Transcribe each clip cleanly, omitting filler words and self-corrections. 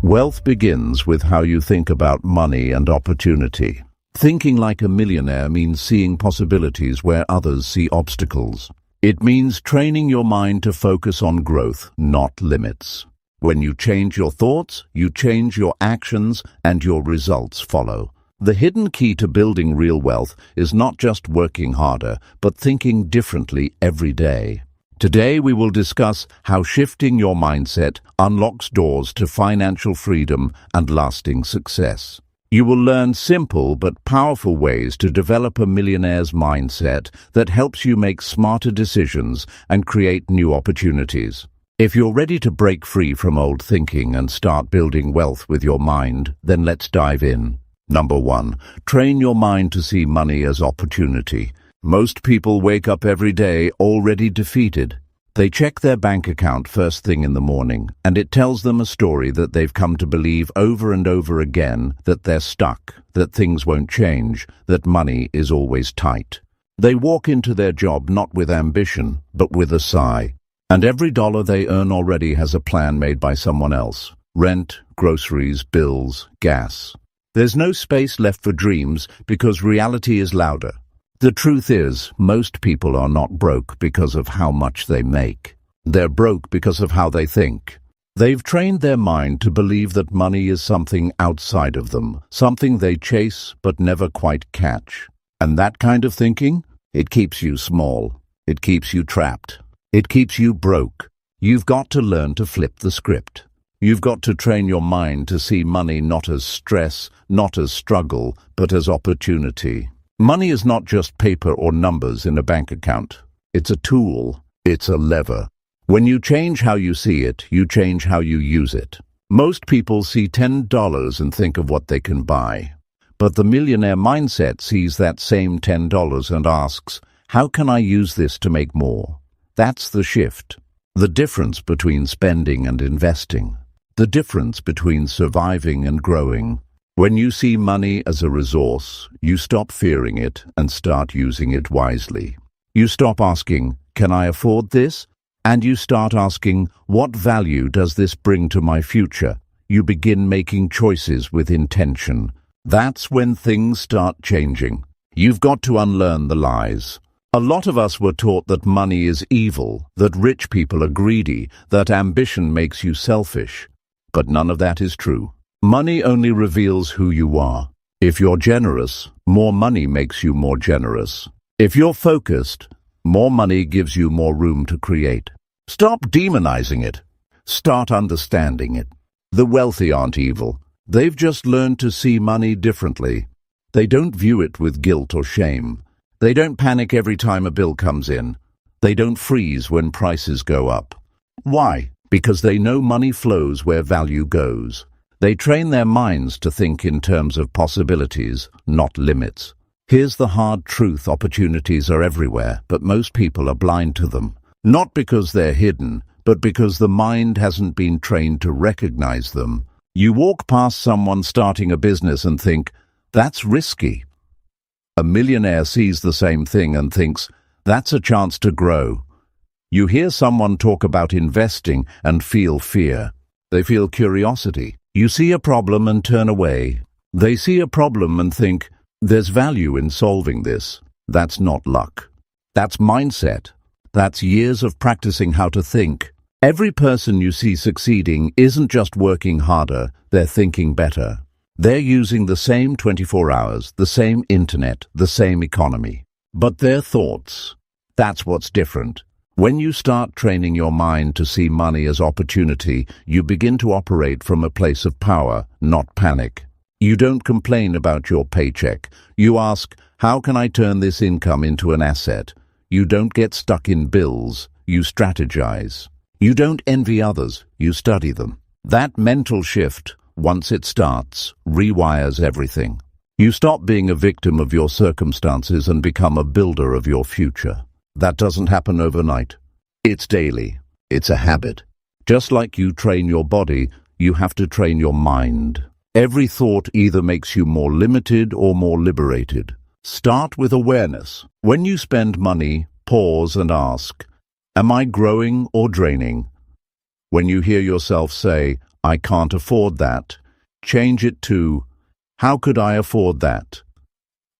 Wealth begins with how you think about money and opportunity. Thinking like a millionaire means seeing possibilities where others see obstacles. It means training your mind to focus on growth, not limits. When you change your thoughts, you change your actions, and your results follow. The hidden key to building real wealth is not just working harder, but thinking differently every day. Today we will discuss how shifting your mindset unlocks doors to financial freedom and lasting success. You will learn simple but powerful ways to develop a millionaire's mindset that helps you make smarter decisions and create new opportunities. If you're ready to break free from old thinking and start building wealth with your mind, then let's dive in. Number 1. Train your mind to see money as opportunity. Most people wake up every day already defeated. They check their bank account first thing in the morning, and it tells them a story that they've come to believe over and over again, that they're stuck, that things won't change, that money is always tight. They walk into their job not with ambition, but with a sigh. And every dollar they earn already has a plan made by someone else. Rent, groceries, bills, gas. There's no space left for dreams because reality is louder. The truth is, most people are not broke because of how much they make. They're broke because of how they think. They've trained their mind to believe that money is something outside of them, something they chase but never quite catch. And that kind of thinking, it keeps you small. It keeps you trapped. It keeps you broke. You've got to learn to flip the script. You've got to train your mind to see money not as stress, not as struggle, but as opportunity. Money is not just paper or numbers in a bank account. It's a tool. It's a lever. When you change how you see it, you change how you use it. Most people see $10 and think of what they can buy. But the millionaire mindset sees that same $10 and asks, how can I use this to make more? That's the shift. The difference between spending and investing. The difference between surviving and growing. When you see money as a resource, you stop fearing it and start using it wisely. You stop asking, can I afford this? And you start asking, what value does this bring to my future? You begin making choices with intention. That's when things start changing. You've got to unlearn the lies. A lot of us were taught that money is evil, that rich people are greedy, that ambition makes you selfish. But none of that is true. Money only reveals who you are. If you're generous, more money makes you more generous. If you're focused, more money gives you more room to create. Stop demonizing it. Start understanding it. The wealthy aren't evil. They've just learned to see money differently. They don't view it with guilt or shame. They don't panic every time a bill comes in. They don't freeze when prices go up. Why? Because they know money flows where value goes. They train their minds to think in terms of possibilities, not limits. Here's the hard truth: opportunities are everywhere, but most people are blind to them. Not because they're hidden, but because the mind hasn't been trained to recognize them. You walk past someone starting a business and think, that's risky. A millionaire sees the same thing and thinks, that's a chance to grow. You hear someone talk about investing and feel fear. They feel curiosity. You see a problem and turn away. They see a problem and think, there's value in solving this. That's not luck. That's mindset. That's years of practicing how to think. Every person you see succeeding isn't just working harder, they're thinking better. They're using the same 24 hours, the same internet, the same economy. But their thoughts, that's what's different. When you start training your mind to see money as opportunity, you begin to operate from a place of power, not panic. You don't complain about your paycheck. You ask, how can I turn this income into an asset? You don't get stuck in bills. You strategize. You don't envy others. You study them. That mental shift, once it starts, rewires everything. You stop being a victim of your circumstances and become a builder of your future. That doesn't happen overnight. It's daily. It's a habit. Just like you train your body, you have to train your mind. Every thought either makes you more limited or more liberated. Start with awareness. When you spend money, pause and ask, am I growing or draining? When you hear yourself say, I can't afford that. Change it to, how could I afford that?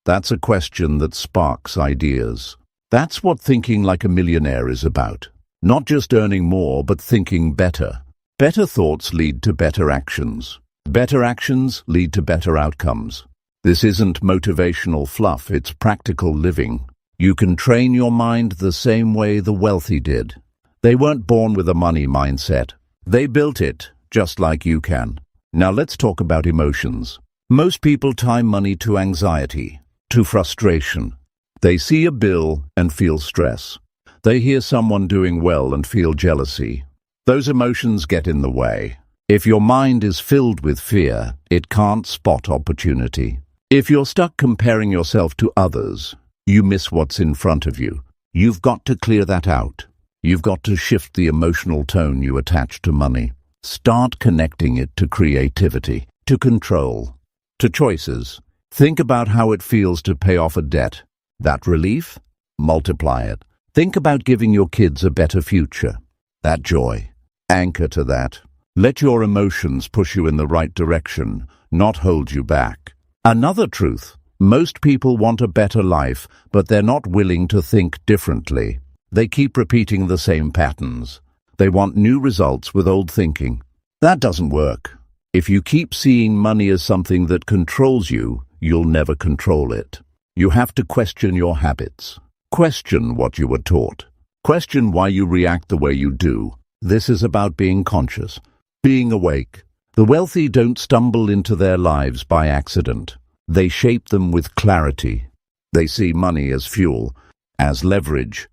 That's a question that sparks ideas. That's what thinking like a millionaire is about. Not just earning more, but thinking better. Better thoughts lead to better actions. Better actions lead to better outcomes. This isn't motivational fluff, it's practical living. You can train your mind the same way the wealthy did. They weren't born with a money mindset. They built it, just like you can. Now let's talk about emotions. Most people tie money to anxiety, to frustration. They see a bill and feel stress. They hear someone doing well and feel jealousy. Those emotions get in the way. If your mind is filled with fear, it can't spot opportunity. If you're stuck comparing yourself to others, you miss what's in front of you. You've got to clear that out. You've got to shift the emotional tone you attach to money. Start connecting it to creativity, to control, to choices. Think about how it feels to pay off a debt. That relief? Multiply it. Think about giving your kids a better future. That joy. Anchor to that. Let your emotions push you in the right direction, not hold you back. Another truth. Most people want a better life, but they're not willing to think differently. They keep repeating the same patterns. They want new results with old thinking. That doesn't work. If you keep seeing money as something that controls you, you'll never control it. You have to question your habits. Question what you were taught. Question why you react the way you do. This is about being conscious, being awake. The wealthy don't stumble into their lives by accident. They shape them with clarity. They see money as fuel, as leverage,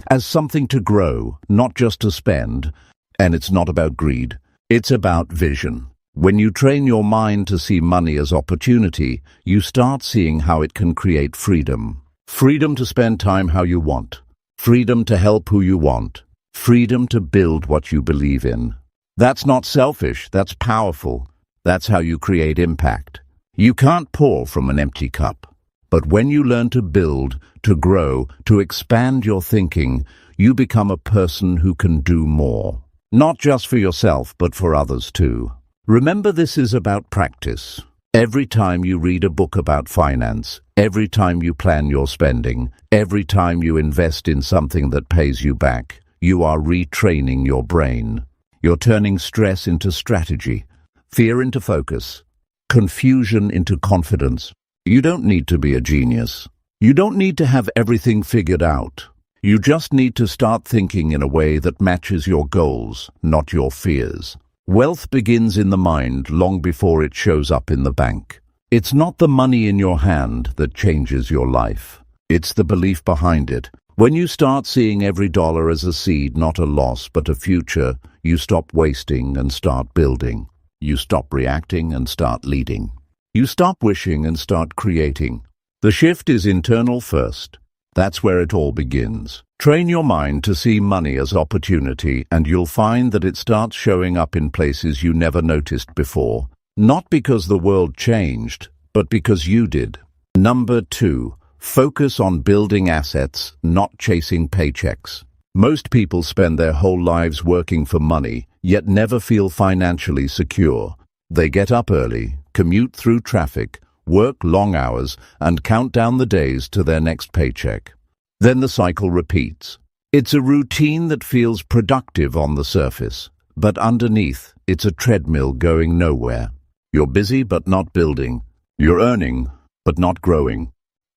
as something to grow, not just to spend. And it's not about greed. It's about vision. When you train your mind to see money as opportunity, you start seeing how it can create freedom. Freedom to spend time how you want. Freedom to help who you want. Freedom to build what you believe in. That's not selfish, that's powerful. That's how you create impact. You can't pour from an empty cup. But when you learn to build, to grow, to expand your thinking, you become a person who can do more. Not just for yourself, but for others too. Remember, this is about practice. Every time you read a book about finance, every time you plan your spending, every time you invest in something that pays you back, you are retraining your brain. You're turning stress into strategy, fear into focus, confusion into confidence. You don't need to be a genius. You don't need to have everything figured out. You just need to start thinking in a way that matches your goals, not your fears. Wealth begins in the mind long before it shows up in the bank. It's not the money in your hand that changes your life. It's the belief behind it. When you start seeing every dollar as a seed, not a loss, but a future, you stop wasting and start building. You stop reacting and start leading. You stop wishing and start creating. The shift is internal first. That's where it all begins. Train your mind to see money as opportunity, and you'll find that it starts showing up in places you never noticed before. Not because the world changed, but because you did. Number 2. Focus on building assets, not chasing paychecks. Most people spend their whole lives working for money, yet never feel financially secure. They get up early, commute through traffic, work long hours, and count down the days to their next paycheck. Then the cycle repeats. It's a routine that feels productive on the surface, but underneath, it's a treadmill going nowhere. You're busy but not building. You're earning but not growing.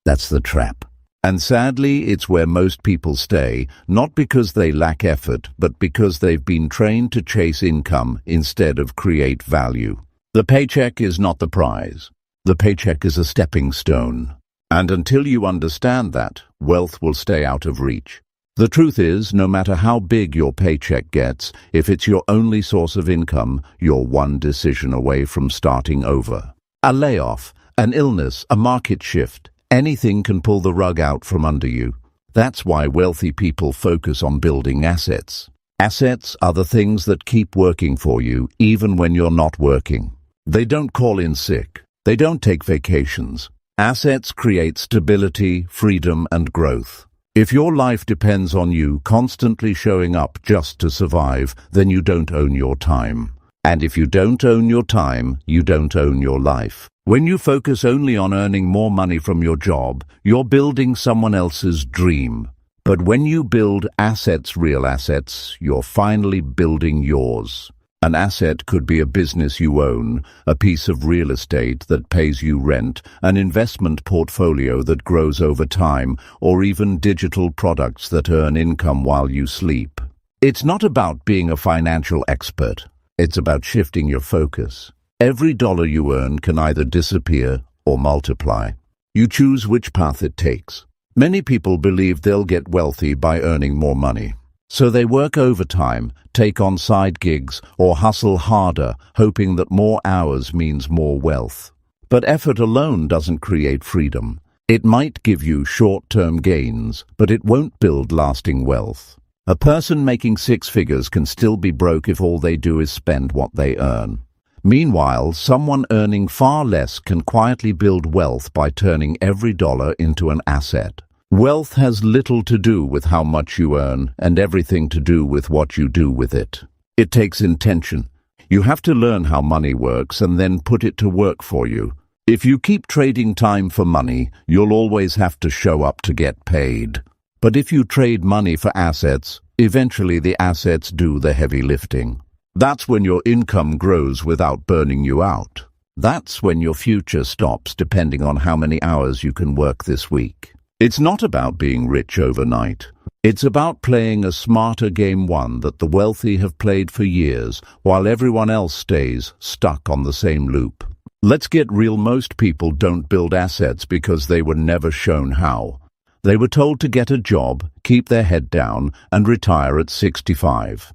That's the trap. And sadly, it's where most people stay, not because they lack effort, but because they've been trained to chase income instead of create value. The paycheck is not the prize. The paycheck is a stepping stone. And until you understand that, wealth will stay out of reach. The truth is, no matter how big your paycheck gets, if it's your only source of income, you're one decision away from starting over. A layoff, an illness, a market shift, anything can pull the rug out from under you. That's why wealthy people focus on building assets. Assets are the things that keep working for you, even when you're not working. They don't call in sick. They don't take vacations. Assets create stability, freedom, and growth. If your life depends on you constantly showing up just to survive, then you don't own your time. And if you don't own your time, you don't own your life. When you focus only on earning more money from your job, you're building someone else's dream. But when you build assets, real assets, you're finally building yours. An asset could be a business you own, a piece of real estate that pays you rent, an investment portfolio that grows over time, or even digital products that earn income while you sleep. It's not about being a financial expert. It's about shifting your focus. Every dollar you earn can either disappear or multiply. You choose which path it takes. Many people believe they'll get wealthy by earning more money. So they work overtime, take on side gigs, or hustle harder, hoping that more hours means more wealth. But effort alone doesn't create freedom. It might give you short-term gains, but it won't build lasting wealth. A person making 6 figures can still be broke if all they do is spend what they earn. Meanwhile, someone earning far less can quietly build wealth by turning every dollar into an asset. Wealth has little to do with how much you earn and everything to do with what you do with it. It takes intention. You have to learn how money works and then put it to work for you. If you keep trading time for money, you'll always have to show up to get paid. But if you trade money for assets, eventually the assets do the heavy lifting. That's when your income grows without burning you out. That's when your future stops depending on how many hours you can work this week. It's not about being rich overnight. It's about playing a smarter game, one that the wealthy have played for years, while everyone else stays stuck on the same loop. Let's get real. Most people don't build assets because they were never shown how. They were told to get a job, keep their head down, and retire at 65.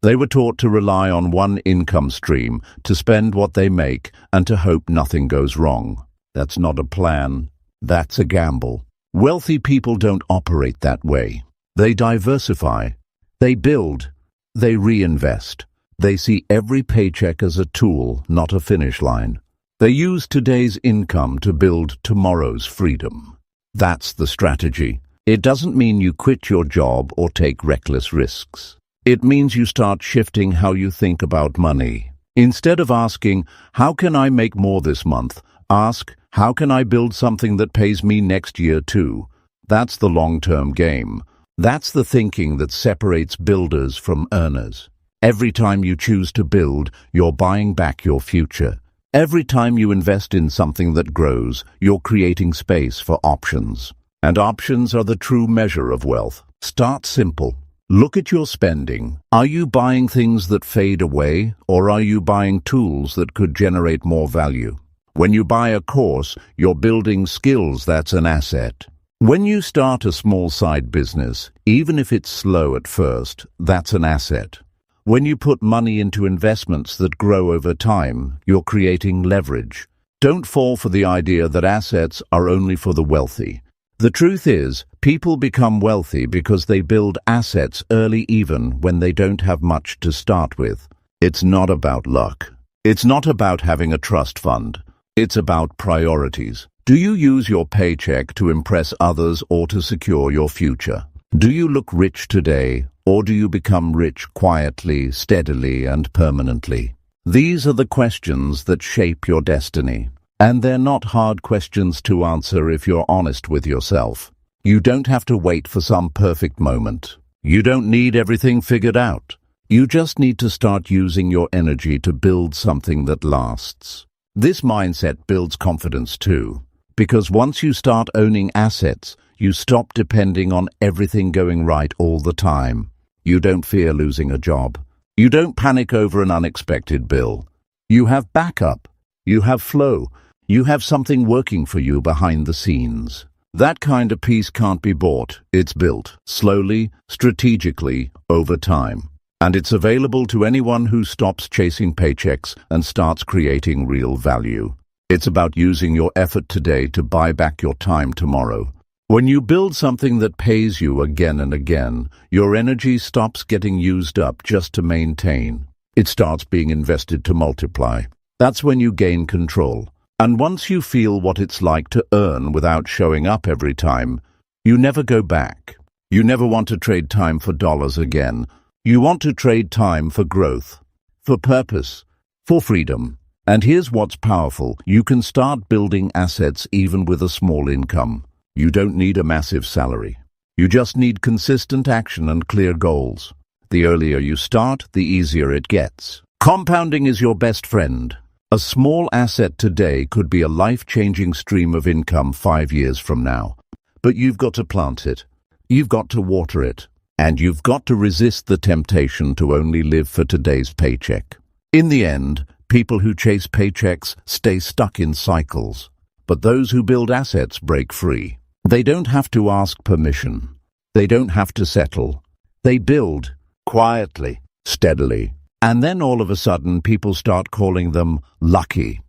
They were taught to rely on one income stream, to spend what they make, and to hope nothing goes wrong. That's not a plan. That's a gamble. Wealthy people don't operate that way. They diversify. They build. They reinvest. They see every paycheck as a tool, not a finish line. They use today's income to build tomorrow's freedom. That's the strategy. It doesn't mean you quit your job or take reckless risks. It means you start shifting how you think about money. Instead of asking, how can I make more this month? Ask, how can I build something that pays me next year too? That's the long-term game. That's the thinking that separates builders from earners. Every time you choose to build, you're buying back your future. Every time you invest in something that grows, you're creating space for options. And options are the true measure of wealth. Start simple. Look at your spending. Are you buying things that fade away, or are you buying tools that could generate more value? When you buy a course, you're building skills. That's an asset. When you start a small side business, even if it's slow at first, that's an asset. When you put money into investments that grow over time, you're creating leverage. Don't fall for the idea that assets are only for the wealthy. The truth is, people become wealthy because they build assets early, even when they don't have much to start with. It's not about luck. It's not about having a trust fund. It's about priorities. Do you use your paycheck to impress others or to secure your future? Do you look rich today, or do you become rich quietly, steadily, and permanently? These are the questions that shape your destiny. And they're not hard questions to answer if you're honest with yourself. You don't have to wait for some perfect moment. You don't need everything figured out. You just need to start using your energy to build something that lasts. This mindset builds confidence too, because once you start owning assets, you stop depending on everything going right all the time. You don't fear losing a job. You don't panic over an unexpected bill. You have backup. You have flow. You have something working for you behind the scenes. That kind of peace can't be bought. It's built, slowly, strategically, over time. And it's available to anyone who stops chasing paychecks and starts creating real value. It's about using your effort today to buy back your time tomorrow. When you build something that pays you again and again, your energy stops getting used up just to maintain. It starts being invested to multiply. That's when you gain control. And once you feel what it's like to earn without showing up every time, you never go back. You never want to trade time for dollars again. You want to trade time for growth, for purpose, for freedom. And here's what's powerful. You can start building assets even with a small income. You don't need a massive salary. You just need consistent action and clear goals. The earlier you start, the easier it gets. Compounding is your best friend. A small asset today could be a life-changing stream of income 5 years from now. But you've got to plant it. You've got to water it. And you've got to resist the temptation to only live for today's paycheck. In the end, people who chase paychecks stay stuck in cycles. But those who build assets break free. They don't have to ask permission. They don't have to settle. They build quietly, steadily. And then all of a sudden people start calling them lucky.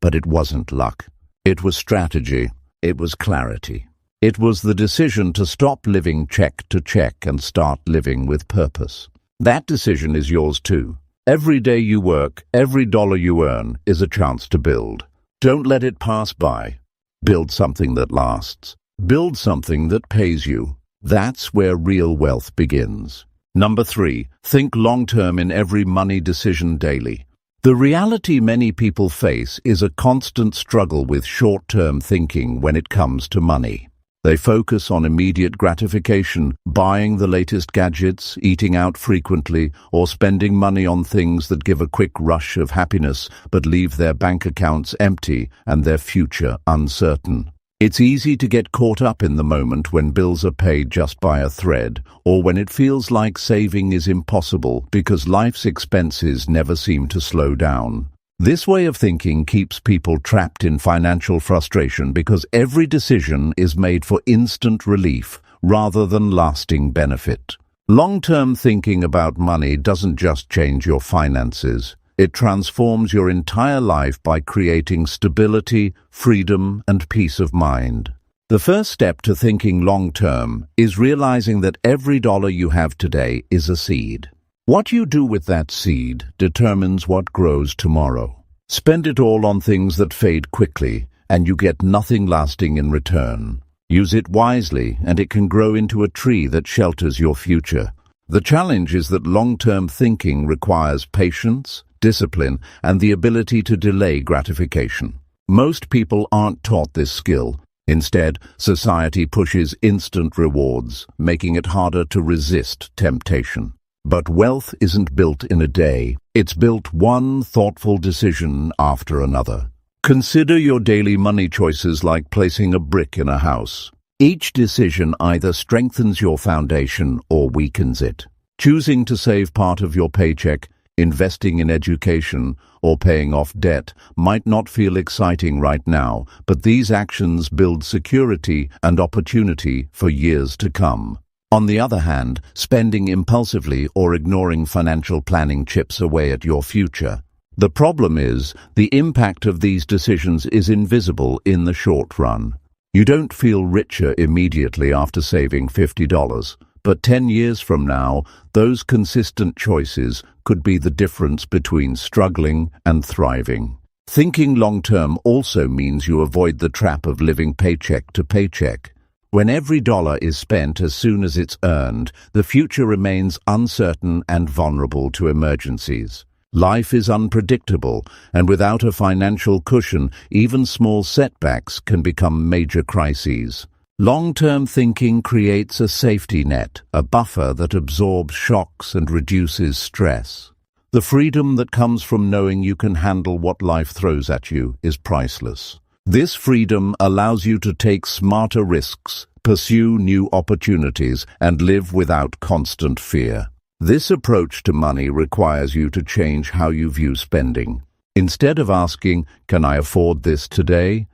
But it wasn't luck. It was strategy. It was clarity. It was the decision to stop living check to check and start living with purpose. That decision is yours too. Every day you work, every dollar you earn is a chance to build. Don't let it pass by. Build something that lasts. Build something that pays you. That's where real wealth begins. Number 3, think long-term in every money decision daily. The reality many people face is a constant struggle with short-term thinking when it comes to money. They focus on immediate gratification, buying the latest gadgets, eating out frequently, or spending money on things that give a quick rush of happiness but leave their bank accounts empty and their future uncertain. It's easy to get caught up in the moment when bills are paid just by a thread, or when it feels like saving is impossible because life's expenses never seem to slow down. This way of thinking keeps people trapped in financial frustration because every decision is made for instant relief rather than lasting benefit. Long-term thinking about money doesn't just change your finances. It transforms your entire life by creating stability, freedom, and peace of mind. The first step to thinking long-term is realizing that every dollar you have today is a seed. What you do with that seed determines what grows tomorrow. Spend it all on things that fade quickly, and you get nothing lasting in return. Use it wisely, and it can grow into a tree that shelters your future. The challenge is that long-term thinking requires patience, discipline, and the ability to delay gratification. Most people aren't taught this skill. Instead, society pushes instant rewards, making it harder to resist temptation. But wealth isn't built in a day. It's built one thoughtful decision after another. Consider your daily money choices like placing a brick in a house. Each decision either strengthens your foundation or weakens it. Choosing to save part of your paycheck, investing in education, or paying off debt might not feel exciting right now, but these actions build security and opportunity for years to come. On the other hand, spending impulsively or ignoring financial planning chips away at your future. The problem is, the impact of these decisions is invisible in the short run. You don't feel richer immediately after saving $50. But 10 years from now, those consistent choices could be the difference between struggling and thriving. Thinking long-term also means you avoid the trap of living paycheck to paycheck. When every dollar is spent as soon as it's earned, the future remains uncertain and vulnerable to emergencies. Life is unpredictable, and without a financial cushion, even small setbacks can become major crises. Long-term thinking creates a safety net, a buffer that absorbs shocks and reduces stress. The freedom that comes from knowing you can handle what life throws at you is priceless. This freedom allows you to take smarter risks, pursue new opportunities, and live without constant fear. This approach to money requires you to change how you view spending. Instead of asking, "Can I afford this today?"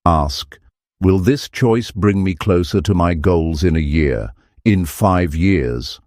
ask, "Will this choice bring me closer to my goals in a year, in 5 years?"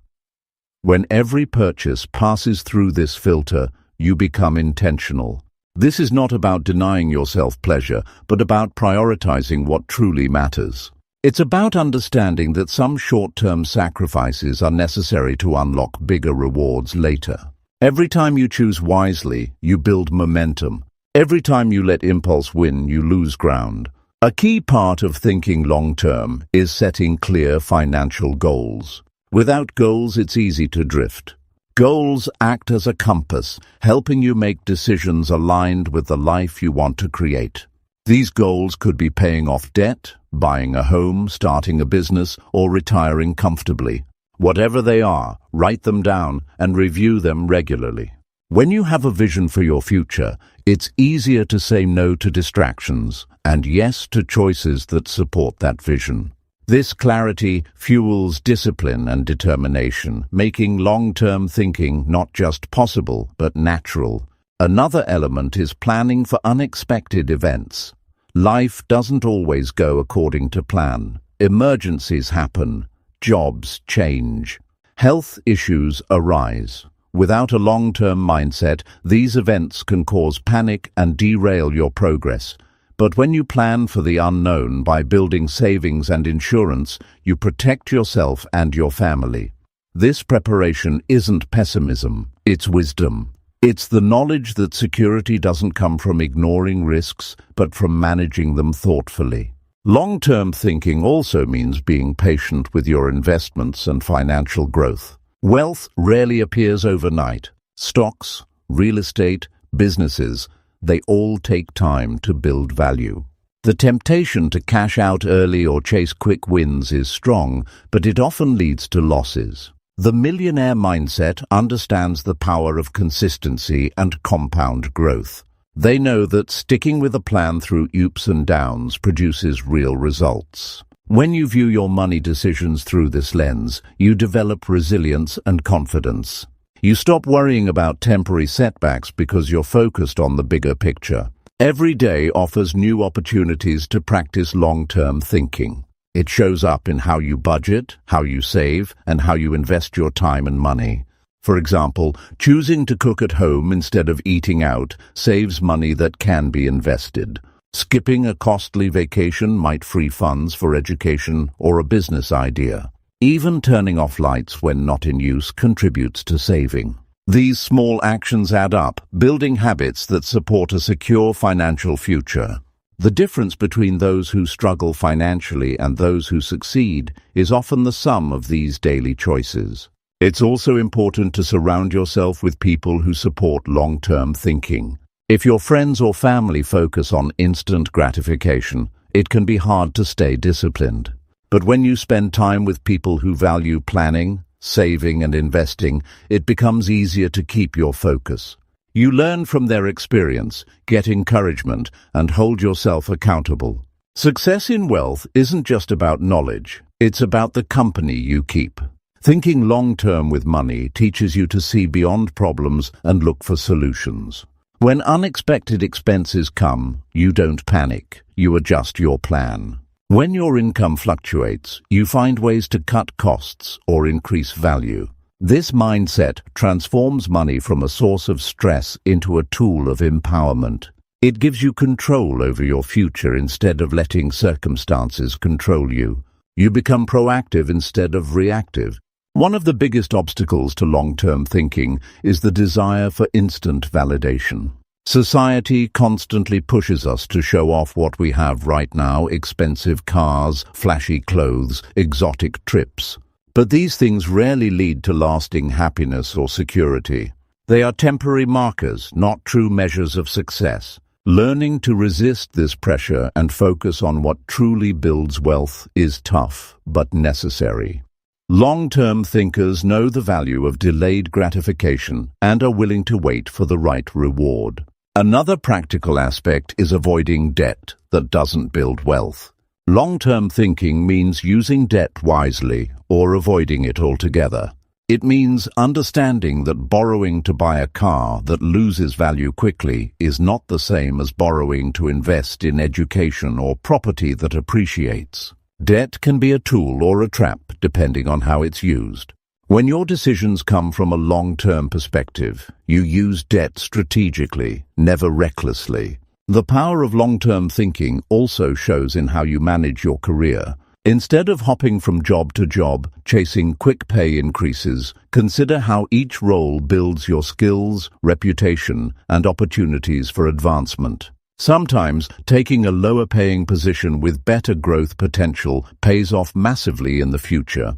When every purchase passes through this filter, you become intentional. This is not about denying yourself pleasure, but about prioritizing what truly matters. It's about understanding that some short-term sacrifices are necessary to unlock bigger rewards later. Every time you choose wisely, you build momentum. Every time you let impulse win, you lose ground. A key part of thinking long-term is setting clear financial goals. Without goals, it's easy to drift. Goals act as a compass, helping you make decisions aligned with the life you want to create. These goals could be paying off debt, buying a home, starting a business, or retiring comfortably. Whatever they are, write them down and review them regularly. When you have a vision for your future, it's easier to say no to distractions and yes to choices that support that vision. This clarity fuels discipline and determination, making long-term thinking not just possible but natural. Another element is planning for unexpected events. Life doesn't always go according to plan. Emergencies happen, jobs change, health issues arise. Without a long-term mindset, these events can cause panic and derail your progress. But when you plan for the unknown by building savings and insurance, you protect yourself and your family. This preparation isn't pessimism, it's wisdom. It's the knowledge that security doesn't come from ignoring risks, but from managing them thoughtfully. Long-term thinking also means being patient with your investments and financial growth. Wealth rarely appears overnight. Stocks, real estate, businesses, they all take time to build value. The temptation to cash out early or chase quick wins is strong, but it often leads to losses. The millionaire mindset understands the power of consistency and compound growth. They know that sticking with a plan through ups and downs produces real results. When you view your money decisions through this lens, you develop resilience and confidence. You stop worrying about temporary setbacks because you're focused on the bigger picture. Every day offers new opportunities to practice long-term thinking. It shows up in how you budget, how you save, and how you invest your time and money. For example, choosing to cook at home instead of eating out saves money that can be invested. Skipping a costly vacation might free funds for education or a business idea. Even turning off lights when not in use contributes to saving. These small actions add up, building habits that support a secure financial future. The difference between those who struggle financially and those who succeed is often the sum of these daily choices. It's also important to surround yourself with people who support long-term thinking. If your friends or family focus on instant gratification, it can be hard to stay disciplined. But when you spend time with people who value planning, saving, and investing, it becomes easier to keep your focus. You learn from their experience, get encouragement, and hold yourself accountable. Success in wealth isn't just about knowledge, it's about the company you keep. Thinking long-term with money teaches you to see beyond problems and look for solutions. When unexpected expenses come, you don't panic, you adjust your plan. When your income fluctuates, you find ways to cut costs or increase value. This mindset transforms money from a source of stress into a tool of empowerment. It gives you control over your future instead of letting circumstances control you. You become proactive instead of reactive. One of the biggest obstacles to long-term thinking is the desire for instant validation. Society constantly pushes us to show off what we have right now: expensive cars, flashy clothes, exotic trips. But these things rarely lead to lasting happiness or security. They are temporary markers, not true measures of success. Learning to resist this pressure and focus on what truly builds wealth is tough, but necessary. Long-term thinkers know the value of delayed gratification and are willing to wait for the right reward. Another practical aspect is avoiding debt that doesn't build wealth. Long-term thinking means using debt wisely or avoiding it altogether. It means understanding that borrowing to buy a car that loses value quickly is not the same as borrowing to invest in education or property that appreciates. Debt can be a tool or a trap depending on how it's used. When your decisions come from a long-term perspective, you use debt strategically, never recklessly. The power of long-term thinking also shows in how you manage your career. Instead of hopping from job to job, chasing quick pay increases, consider how each role builds your skills, reputation, and opportunities for advancement. Sometimes, taking a lower-paying position with better growth potential pays off massively in the future.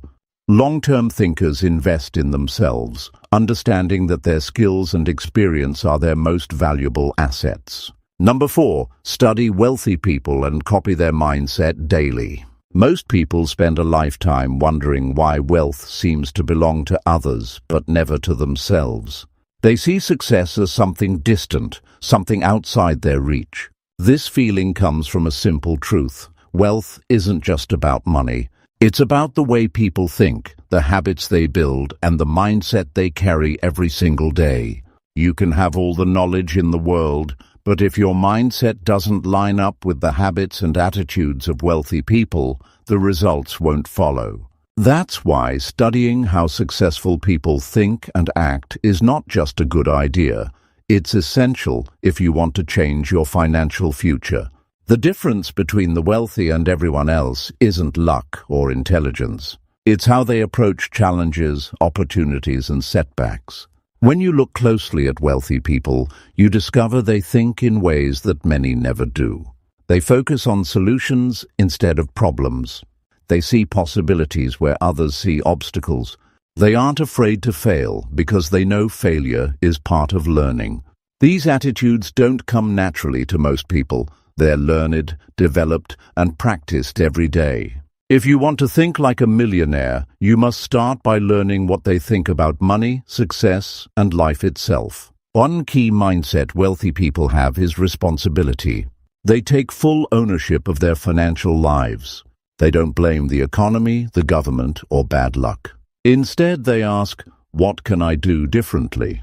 Long-term thinkers invest in themselves, understanding that their skills and experience are their most valuable assets. Number 4, study wealthy people and copy their mindset daily. Most people spend a lifetime wondering why wealth seems to belong to others but never to themselves. They see success as something distant, something outside their reach. This feeling comes from a simple truth. Wealth isn't just about money. It's about the way people think, the habits they build, and the mindset they carry every single day. You can have all the knowledge in the world, but if your mindset doesn't line up with the habits and attitudes of wealthy people, the results won't follow. That's why studying how successful people think and act is not just a good idea. It's essential if you want to change your financial future. The difference between the wealthy and everyone else isn't luck or intelligence. It's how they approach challenges, opportunities, and setbacks. When you look closely at wealthy people, you discover they think in ways that many never do. They focus on solutions instead of problems. They see possibilities where others see obstacles. They aren't afraid to fail because they know failure is part of learning. These attitudes don't come naturally to most people. They're learned, developed, and practiced every day. If you want to think like a millionaire, you must start by learning what they think about money, success, and life itself. One key mindset wealthy people have is responsibility. They take full ownership of their financial lives. They don't blame the economy, the government, or bad luck. Instead, they ask, what can I do differently?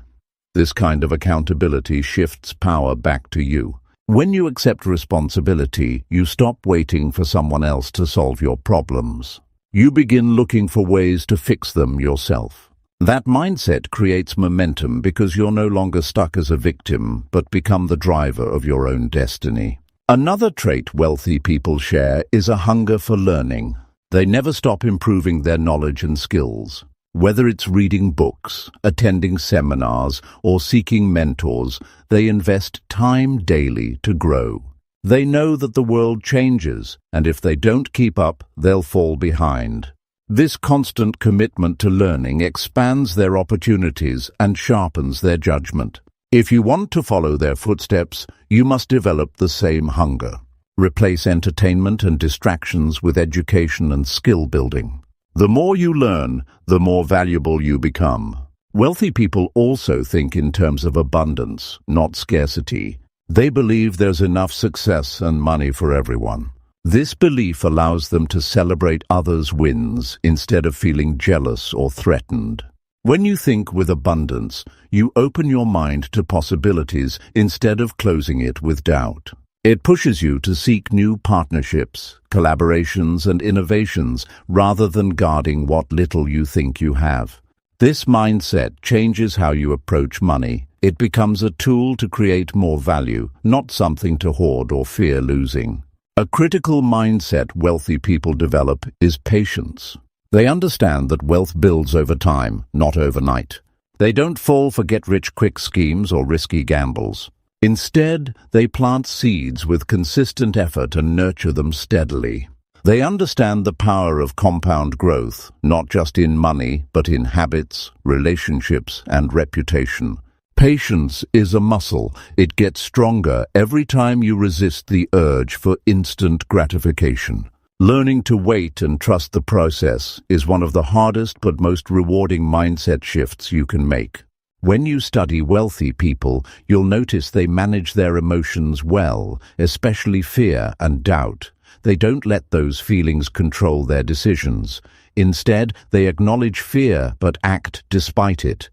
This kind of accountability shifts power back to you. When you accept responsibility, you stop waiting for someone else to solve your problems. You begin looking for ways to fix them yourself. That mindset creates momentum because you're no longer stuck as a victim, but become the driver of your own destiny. Another trait wealthy people share is a hunger for learning. They never stop improving their knowledge and skills. Whether it's reading books, attending seminars, or seeking mentors, they invest time daily to grow. They know that the world changes, and if they don't keep up, they'll fall behind. This constant commitment to learning expands their opportunities and sharpens their judgment. If you want to follow their footsteps, you must develop the same hunger. Replace entertainment and distractions with education and skill building. The more you learn, the more valuable you become. Wealthy people also think in terms of abundance, not scarcity. They believe there's enough success and money for everyone. This belief allows them to celebrate others' wins instead of feeling jealous or threatened. When you think with abundance, you open your mind to possibilities instead of closing it with doubt. It pushes you to seek new partnerships, collaborations, and innovations rather than guarding what little you think you have. This mindset changes how you approach money. It becomes a tool to create more value, not something to hoard or fear losing. A critical mindset wealthy people develop is patience. They understand that wealth builds over time, not overnight. They don't fall for get-rich-quick schemes or risky gambles. Instead, they plant seeds with consistent effort and nurture them steadily. They understand the power of compound growth, not just in money, but in habits, relationships, and reputation. Patience is a muscle. It gets stronger every time you resist the urge for instant gratification. Learning to wait and trust the process is one of the hardest but most rewarding mindset shifts you can make. When you study wealthy people, you'll notice they manage their emotions well, especially fear and doubt. They don't let those feelings control their decisions. Instead, they acknowledge fear but act despite it.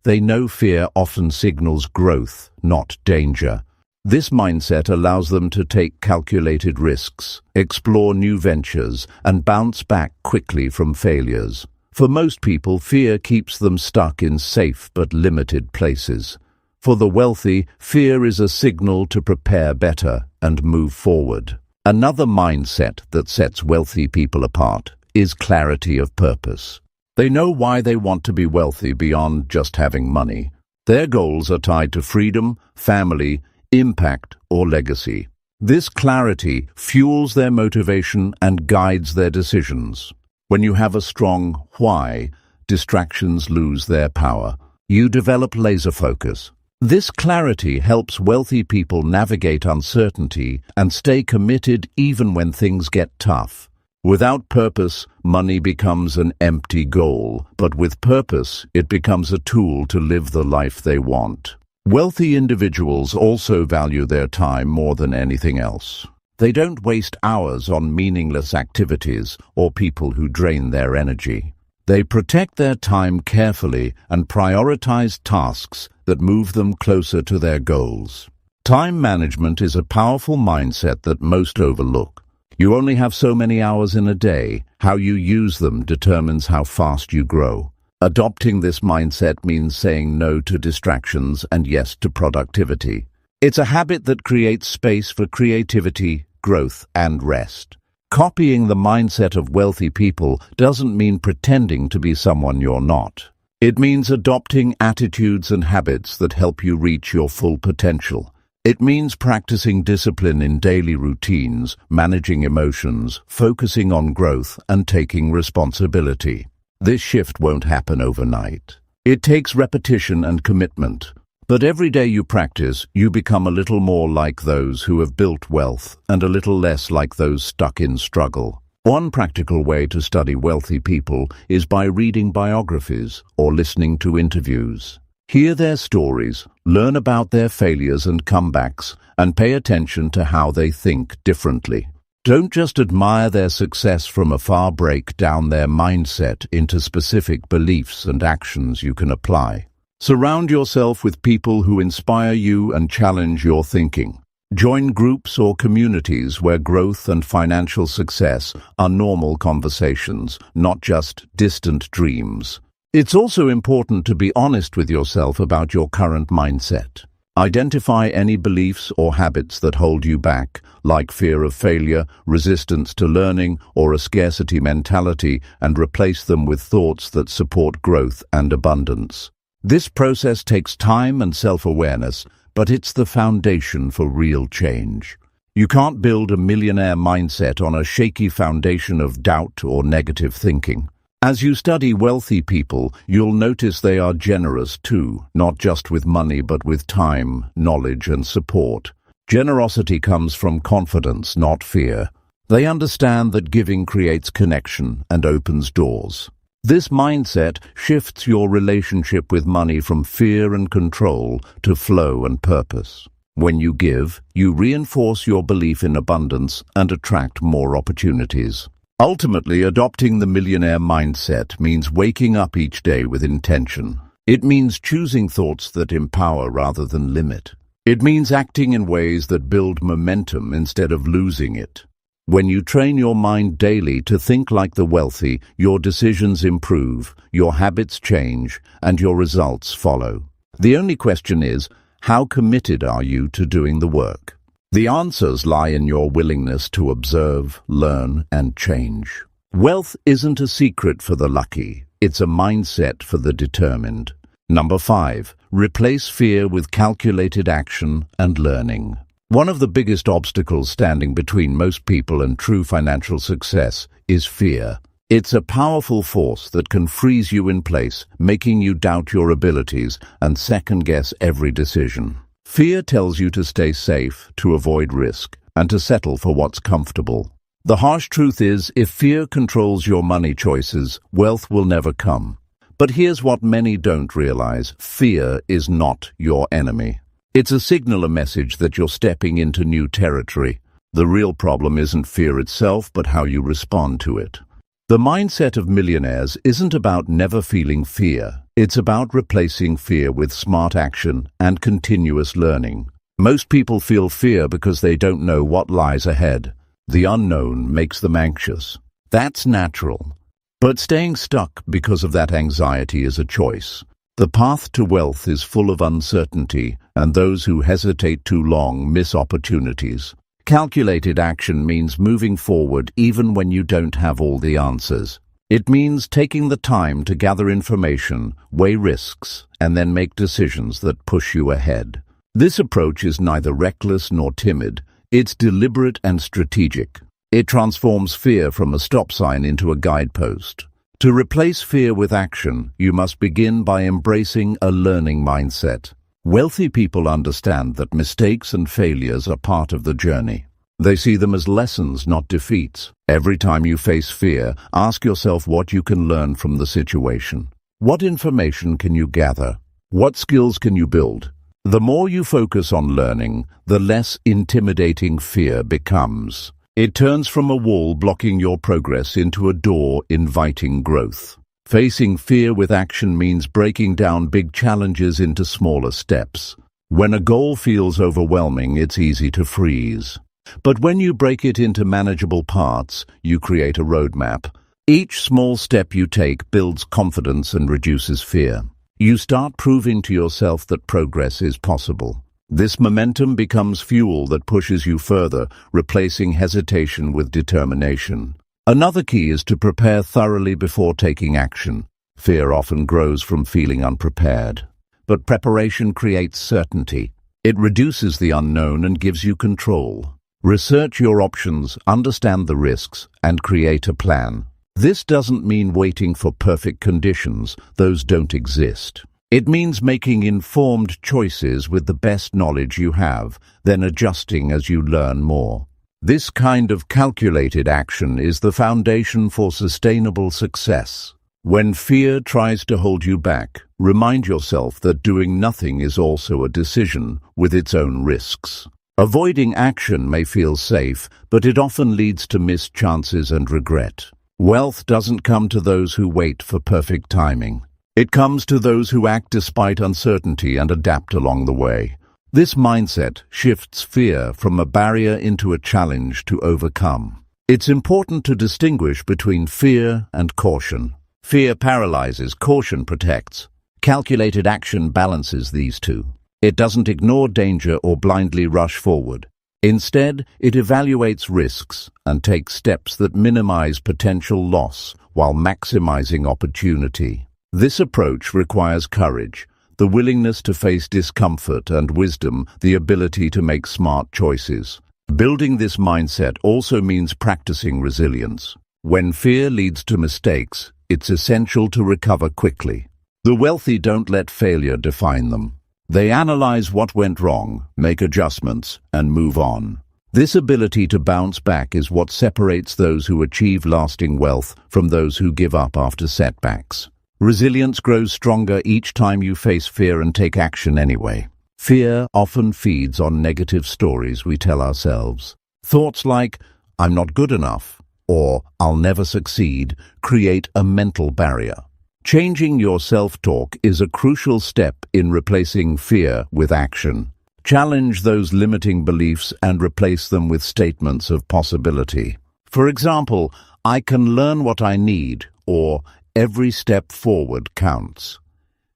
They know fear often signals growth, not danger. This mindset allows them to take calculated risks, explore new ventures, and bounce back quickly from failures. For most people, fear keeps them stuck in safe but limited places. For the wealthy, fear is a signal to prepare better and move forward. Another mindset that sets wealthy people apart is clarity of purpose. They know why they want to be wealthy beyond just having money. Their goals are tied to freedom, family, impact, or legacy. This clarity fuels their motivation and guides their decisions. When you have a strong why, distractions lose their power. You develop laser focus. This clarity helps wealthy people navigate uncertainty and stay committed even when things get tough. Without purpose, money becomes an empty goal, but with purpose, it becomes a tool to live the life they want. Wealthy individuals also value their time more than anything else. They don't waste hours on meaningless activities or people who drain their energy. They protect their time carefully and prioritize tasks that move them closer to their goals. Time management is a powerful mindset that most overlook. You only have so many hours in a day. How you use them determines how fast you grow. Adopting this mindset means saying no to distractions and yes to productivity. It's a habit that creates space for creativity, growth, and rest. Copying the mindset of wealthy people doesn't mean pretending to be someone you're not. It means adopting attitudes and habits that help you reach your full potential. It means practicing discipline in daily routines, managing emotions, focusing on growth, and taking responsibility. This shift won't happen overnight. It takes repetition and commitment. But every day you practice, you become a little more like those who have built wealth and a little less like those stuck in struggle. One practical way to study wealthy people is by reading biographies or listening to interviews. Hear their stories, learn about their failures and comebacks, and pay attention to how they think differently. Don't just admire their success from afar, break down their mindset into specific beliefs and actions you can apply. Surround yourself with people who inspire you and challenge your thinking. Join groups or communities where growth and financial success are normal conversations, not just distant dreams. It's also important to be honest with yourself about your current mindset. Identify any beliefs or habits that hold you back, like fear of failure, resistance to learning, or a scarcity mentality, and replace them with thoughts that support growth and abundance. This process takes time and self-awareness, but it's the foundation for real change. You can't build a millionaire mindset on a shaky foundation of doubt or negative thinking. As you study wealthy people, you'll notice they are generous too, not just with money but with time, knowledge, and support. Generosity comes from confidence, not fear. They understand that giving creates connection and opens doors. This mindset shifts your relationship with money from fear and control to flow and purpose. When you give, you reinforce your belief in abundance and attract more opportunities. Ultimately, adopting the millionaire mindset means waking up each day with intention. It means choosing thoughts that empower rather than limit. It means acting in ways that build momentum instead of losing it. When you train your mind daily to think like the wealthy, your decisions improve, your habits change, and your results follow. The only question is, how committed are you to doing the work? The answers lie in your willingness to observe, learn, and change. Wealth isn't a secret for the lucky. It's a mindset for the determined. Number 5, replace fear with calculated action and learning. One of the biggest obstacles standing between most people and true financial success is fear. It's a powerful force that can freeze you in place, making you doubt your abilities and second-guess every decision. Fear tells you to stay safe, to avoid risk, and to settle for what's comfortable. The harsh truth is, if fear controls your money choices, wealth will never come. But here's what many don't realize: fear is not your enemy. It's a signal, a message that you're stepping into new territory. The real problem isn't fear itself, but how you respond to it. The mindset of millionaires isn't about never feeling fear. It's about replacing fear with smart action and continuous learning. Most people feel fear because they don't know what lies ahead. The unknown makes them anxious. That's natural. But staying stuck because of that anxiety is a choice. The path to wealth is full of uncertainty, and those who hesitate too long miss opportunities. Calculated action means moving forward even when you don't have all the answers. It means taking the time to gather information, weigh risks, and then make decisions that push you ahead. This approach is neither reckless nor timid. It's deliberate and strategic. It transforms fear from a stop sign into a guidepost. To replace fear with action, you must begin by embracing a learning mindset. Wealthy people understand that mistakes and failures are part of the journey. They see them as lessons, not defeats. Every time you face fear, ask yourself what you can learn from the situation. What information can you gather? What skills can you build? The more you focus on learning, the less intimidating fear becomes. It turns from a wall blocking your progress into a door inviting growth. Facing fear with action means breaking down big challenges into smaller steps. When a goal feels overwhelming, it's easy to freeze. But when you break it into manageable parts, you create a roadmap. Each small step you take builds confidence and reduces fear. You start proving to yourself that progress is possible. This momentum becomes fuel that pushes you further, replacing hesitation with determination. Another key is to prepare thoroughly before taking action. Fear often grows from feeling unprepared. But preparation creates certainty. It reduces the unknown and gives you control. Research your options, understand the risks, and create a plan. This doesn't mean waiting for perfect conditions. Those don't exist. It means making informed choices with the best knowledge you have, then adjusting as you learn more. This kind of calculated action is the foundation for sustainable success. When fear tries to hold you back, remind yourself that doing nothing is also a decision with its own risks. Avoiding action may feel safe, but it often leads to missed chances and regret. Wealth doesn't come to those who wait for perfect timing. It comes to those who act despite uncertainty and adapt along the way. This mindset shifts fear from a barrier into a challenge to overcome. It's important to distinguish between fear and caution. Fear paralyzes, caution protects. Calculated action balances these two. It doesn't ignore danger or blindly rush forward. Instead, it evaluates risks and takes steps that minimize potential loss while maximizing opportunity. This approach requires courage, the willingness to face discomfort, and wisdom, the ability to make smart choices. Building this mindset also means practicing resilience. When fear leads to mistakes, it's essential to recover quickly. The wealthy don't let failure define them. They analyze what went wrong, make adjustments, and move on. This ability to bounce back is what separates those who achieve lasting wealth from those who give up after setbacks. Resilience grows stronger each time you face fear and take action anyway. Fear often feeds on negative stories we tell ourselves. Thoughts like, "I'm not good enough," or "I'll never succeed," create a mental barrier. Changing your self-talk is a crucial step in replacing fear with action. Challenge those limiting beliefs and replace them with statements of possibility. For example, "I can learn what I need," or "Every step forward counts."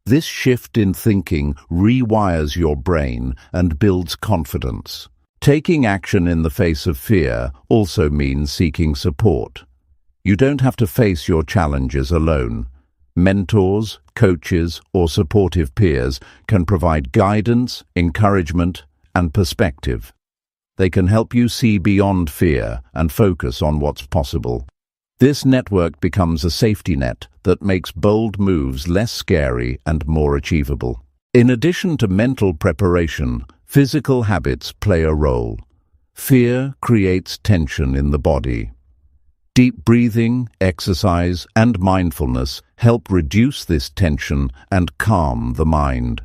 This shift in thinking rewires your brain and builds confidence. Taking action in the face of fear also means seeking support. You don't have to face your challenges alone. Mentors, coaches, or supportive peers can provide guidance, encouragement, and perspective. They can help you see beyond fear and focus on what's possible. This network becomes a safety net that makes bold moves less scary and more achievable. In addition to mental preparation, physical habits play a role. Fear creates tension in the body. Deep breathing, exercise, and mindfulness help reduce this tension and calm the mind.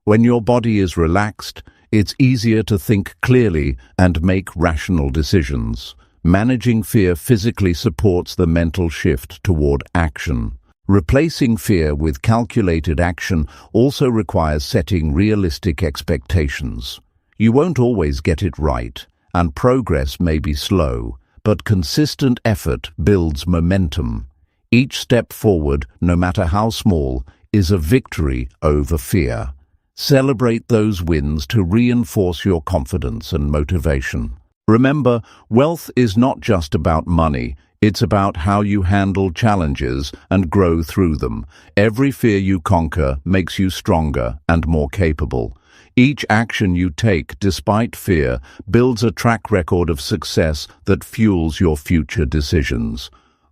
When your body is relaxed, it's easier to think clearly and make rational decisions. Managing fear physically supports the mental shift toward action. Replacing fear with calculated action also requires setting realistic expectations. You won't always get it right, and progress may be slow, but consistent effort builds momentum. Each step forward, no matter how small, is a victory over fear. Celebrate those wins to reinforce your confidence and motivation. Remember, wealth is not just about money. It's about how you handle challenges and grow through them. Every fear you conquer makes you stronger and more capable. Each action you take, despite fear, builds a track record of success that fuels your future decisions.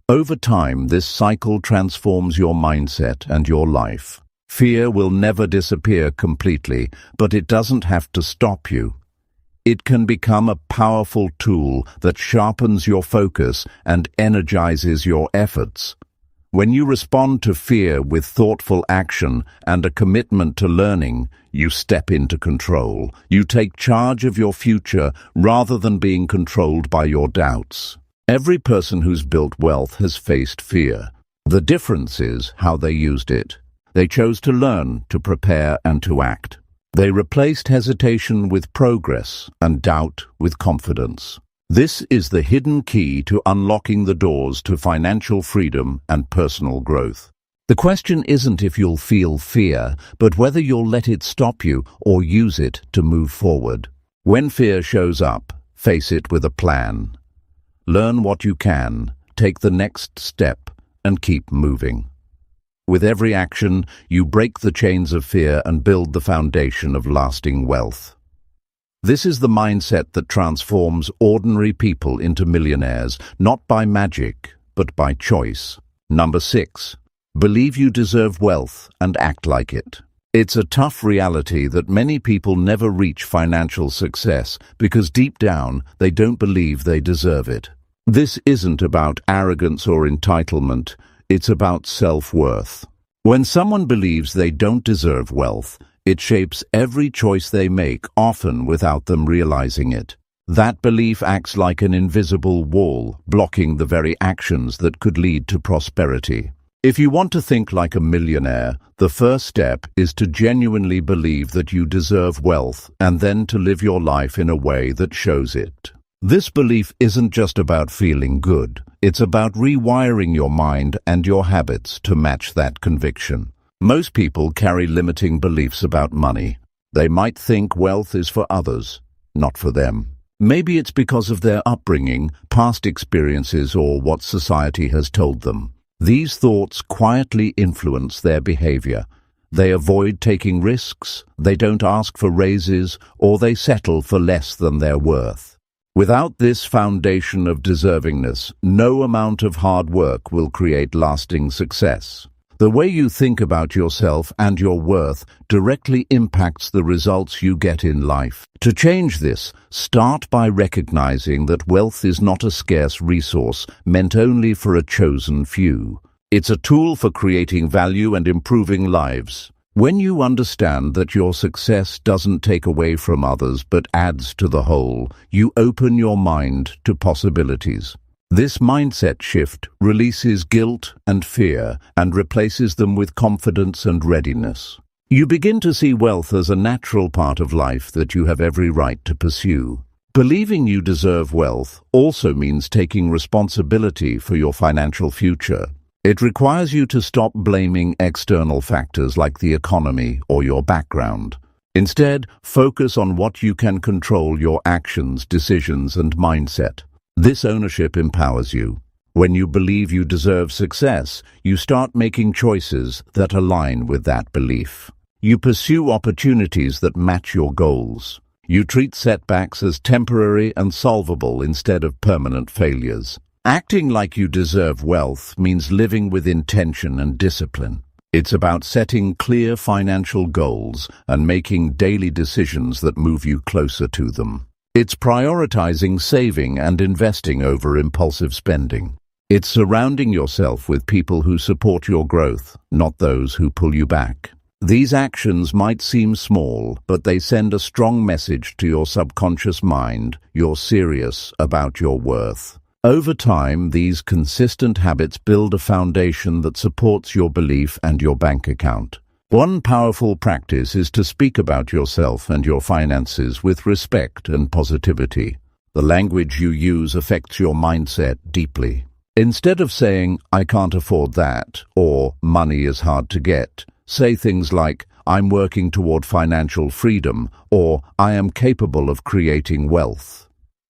Over time, this cycle transforms your mindset and your life. Fear will never disappear completely, but it doesn't have to stop you. It can become a powerful tool that sharpens your focus and energizes your efforts. When you respond to fear with thoughtful action and a commitment to learning, you step into control. You take charge of your future rather than being controlled by your doubts. Every person who's built wealth has faced fear. The difference is how they used it. They chose to learn, to prepare, and to act. They replaced hesitation with progress and doubt with confidence. This is the hidden key to unlocking the doors to financial freedom and personal growth. The question isn't if you'll feel fear, but whether you'll let it stop you or use it to move forward. When fear shows up, face it with a plan. Learn what you can, take the next step, and keep moving. With every action, you break the chains of fear and build the foundation of lasting wealth. This is the mindset that transforms ordinary people into millionaires, not by magic, but by choice. Number 6. Believe you deserve wealth and act like it. It's a tough reality that many people never reach financial success because deep down they don't believe they deserve it. This isn't about arrogance or entitlement, it's about self-worth. When someone believes they don't deserve wealth, it shapes every choice they make, often without them realizing it. That belief acts like an invisible wall, blocking the very actions that could lead to prosperity. If you want to think like a millionaire, the first step is to genuinely believe that you deserve wealth and then to live your life in a way that shows it. This belief isn't just about feeling good. It's about rewiring your mind and your habits to match that conviction. Most people carry limiting beliefs about money. They might think wealth is for others, not for them. Maybe it's because of their upbringing, past experiences, or what society has told them. These thoughts quietly influence their behavior. They avoid taking risks, they don't ask for raises, or they settle for less than their worth. Without this foundation of deservingness, no amount of hard work will create lasting success. The way you think about yourself and your worth directly impacts the results you get in life. To change this, start by recognizing that wealth is not a scarce resource meant only for a chosen few. It's a tool for creating value and improving lives. When you understand that your success doesn't take away from others but adds to the whole, you open your mind to possibilities. This mindset shift releases guilt and fear and replaces them with confidence and readiness. You begin to see wealth as a natural part of life that you have every right to pursue. Believing you deserve wealth also means taking responsibility for your financial future. It requires you to stop blaming external factors like the economy or your background. Instead, focus on what you can control: your actions, decisions, and mindset. This ownership empowers you. When you believe you deserve success, you start making choices that align with that belief. You pursue opportunities that match your goals. You treat setbacks as temporary and solvable instead of permanent failures. Acting like you deserve wealth means living with intention and discipline. It's about setting clear financial goals and making daily decisions that move you closer to them. It's prioritizing saving and investing over impulsive spending. It's surrounding yourself with people who support your growth, not those who pull you back. These actions might seem small, but they send a strong message to your subconscious mind: you're serious about your worth. Over time, these consistent habits build a foundation that supports your belief and your bank account. One powerful practice is to speak about yourself and your finances with respect and positivity. The language you use affects your mindset deeply. Instead of saying, "I can't afford that," or "money is hard to get," say things like, "I'm working toward financial freedom," or "I am capable of creating wealth."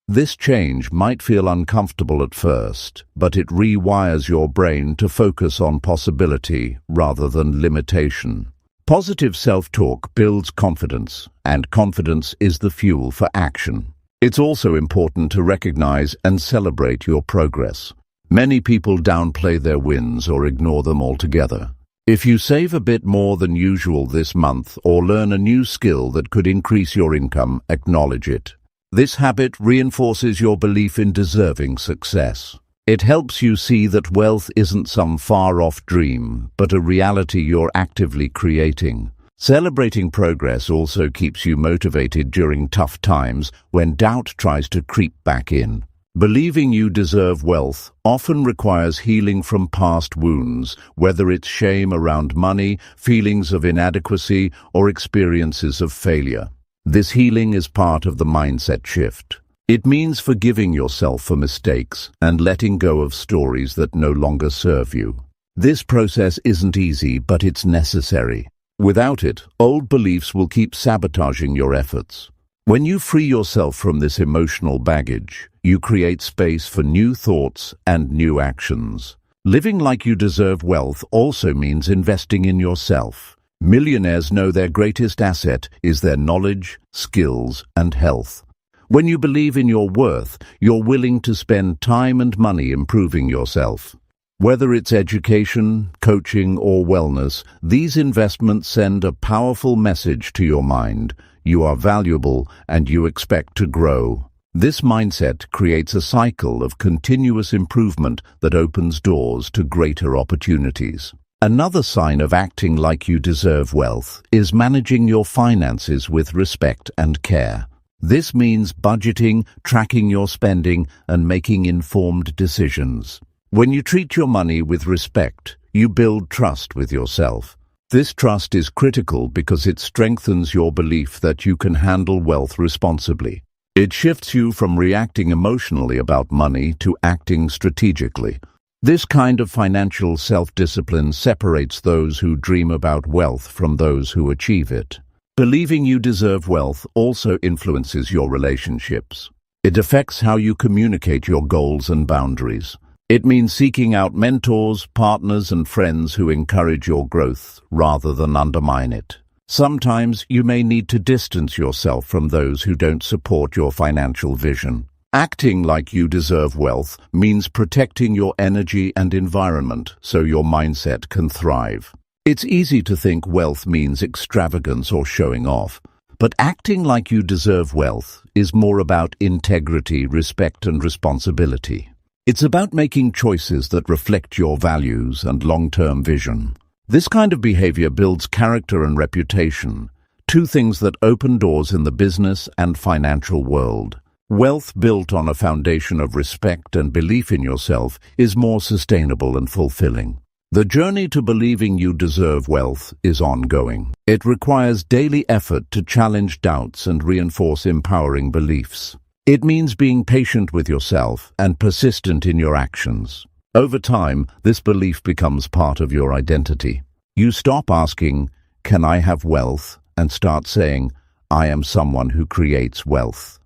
This change might feel uncomfortable at first, but it rewires your brain to focus on possibility rather than limitation. Positive self-talk builds confidence, and confidence is the fuel for action. It's also important to recognize and celebrate your progress. Many people downplay their wins or ignore them altogether. If you save a bit more than usual this month or learn a new skill that could increase your income, acknowledge it. This habit reinforces your belief in deserving success. It helps you see that wealth isn't some far-off dream, but a reality you're actively creating. Celebrating progress also keeps you motivated during tough times when doubt tries to creep back in. Believing you deserve wealth often requires healing from past wounds, whether it's shame around money, feelings of inadequacy, or experiences of failure. This healing is part of the mindset shift. It means forgiving yourself for mistakes and letting go of stories that no longer serve you. This process isn't easy, but it's necessary. Without it, old beliefs will keep sabotaging your efforts. When you free yourself from this emotional baggage, you create space for new thoughts and new actions. Living like you deserve wealth also means investing in yourself. Millionaires know their greatest asset is their knowledge, skills, and health. When you believe in your worth, you're willing to spend time and money improving yourself. Whether it's education, coaching, or wellness, these investments send a powerful message to your mind. You are valuable and you expect to grow. This mindset creates a cycle of continuous improvement that opens doors to greater opportunities. Another sign of acting like you deserve wealth is managing your finances with respect and care. This means budgeting, tracking your spending, and making informed decisions. When you treat your money with respect, you build trust with yourself. This trust is critical because it strengthens your belief that you can handle wealth responsibly. It shifts you from reacting emotionally about money to acting strategically. This kind of financial self-discipline separates those who dream about wealth from those who achieve it. Believing you deserve wealth also influences your relationships. It affects how you communicate your goals and boundaries. It means seeking out mentors, partners, and friends who encourage your growth rather than undermine it. Sometimes you may need to distance yourself from those who don't support your financial vision. Acting like you deserve wealth means protecting your energy and environment so your mindset can thrive. It's easy to think wealth means extravagance or showing off, but acting like you deserve wealth is more about integrity, respect, and responsibility. It's about making choices that reflect your values and long-term vision. This kind of behavior builds character and reputation, two things that open doors in the business and financial world. Wealth built on a foundation of respect and belief in yourself is more sustainable and fulfilling. The journey to believing you deserve wealth is ongoing. It requires daily effort to challenge doubts and reinforce empowering beliefs. It means being patient with yourself and persistent in your actions. Over time, this belief becomes part of your identity. You stop asking, "Can I have wealth?" and start saying, "I am someone who creates wealth."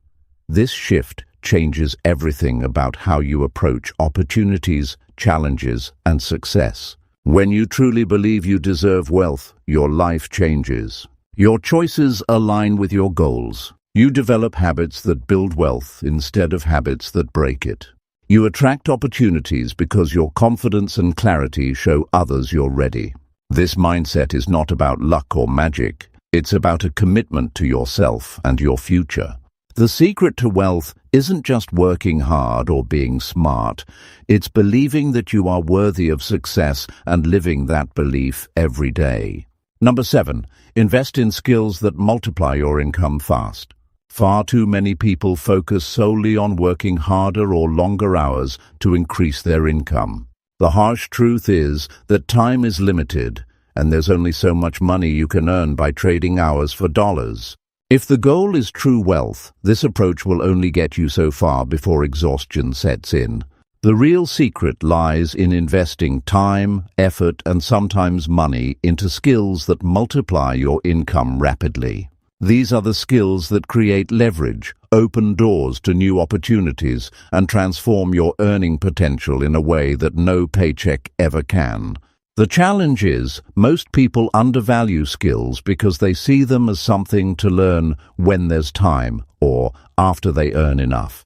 This shift changes everything about how you approach opportunities, challenges, and success. When you truly believe you deserve wealth, your life changes. Your choices align with your goals. You develop habits that build wealth instead of habits that break it. You attract opportunities because your confidence and clarity show others you're ready. This mindset is not about luck or magic. It's about a commitment to yourself and your future. The secret to wealth isn't just working hard or being smart. It's believing that you are worthy of success and living that belief every day. Number 7, invest in skills that multiply your income fast. Far too many people focus solely on working harder or longer hours to increase their income. The harsh truth is that time is limited, and there's only so much money you can earn by trading hours for dollars. If the goal is true wealth, this approach will only get you so far before exhaustion sets in. The real secret lies in investing time, effort, and sometimes money into skills that multiply your income rapidly. These are the skills that create leverage, open doors to new opportunities, and transform your earning potential in a way that no paycheck ever can. The challenge is, most people undervalue skills because they see them as something to learn when there's time or after they earn enough.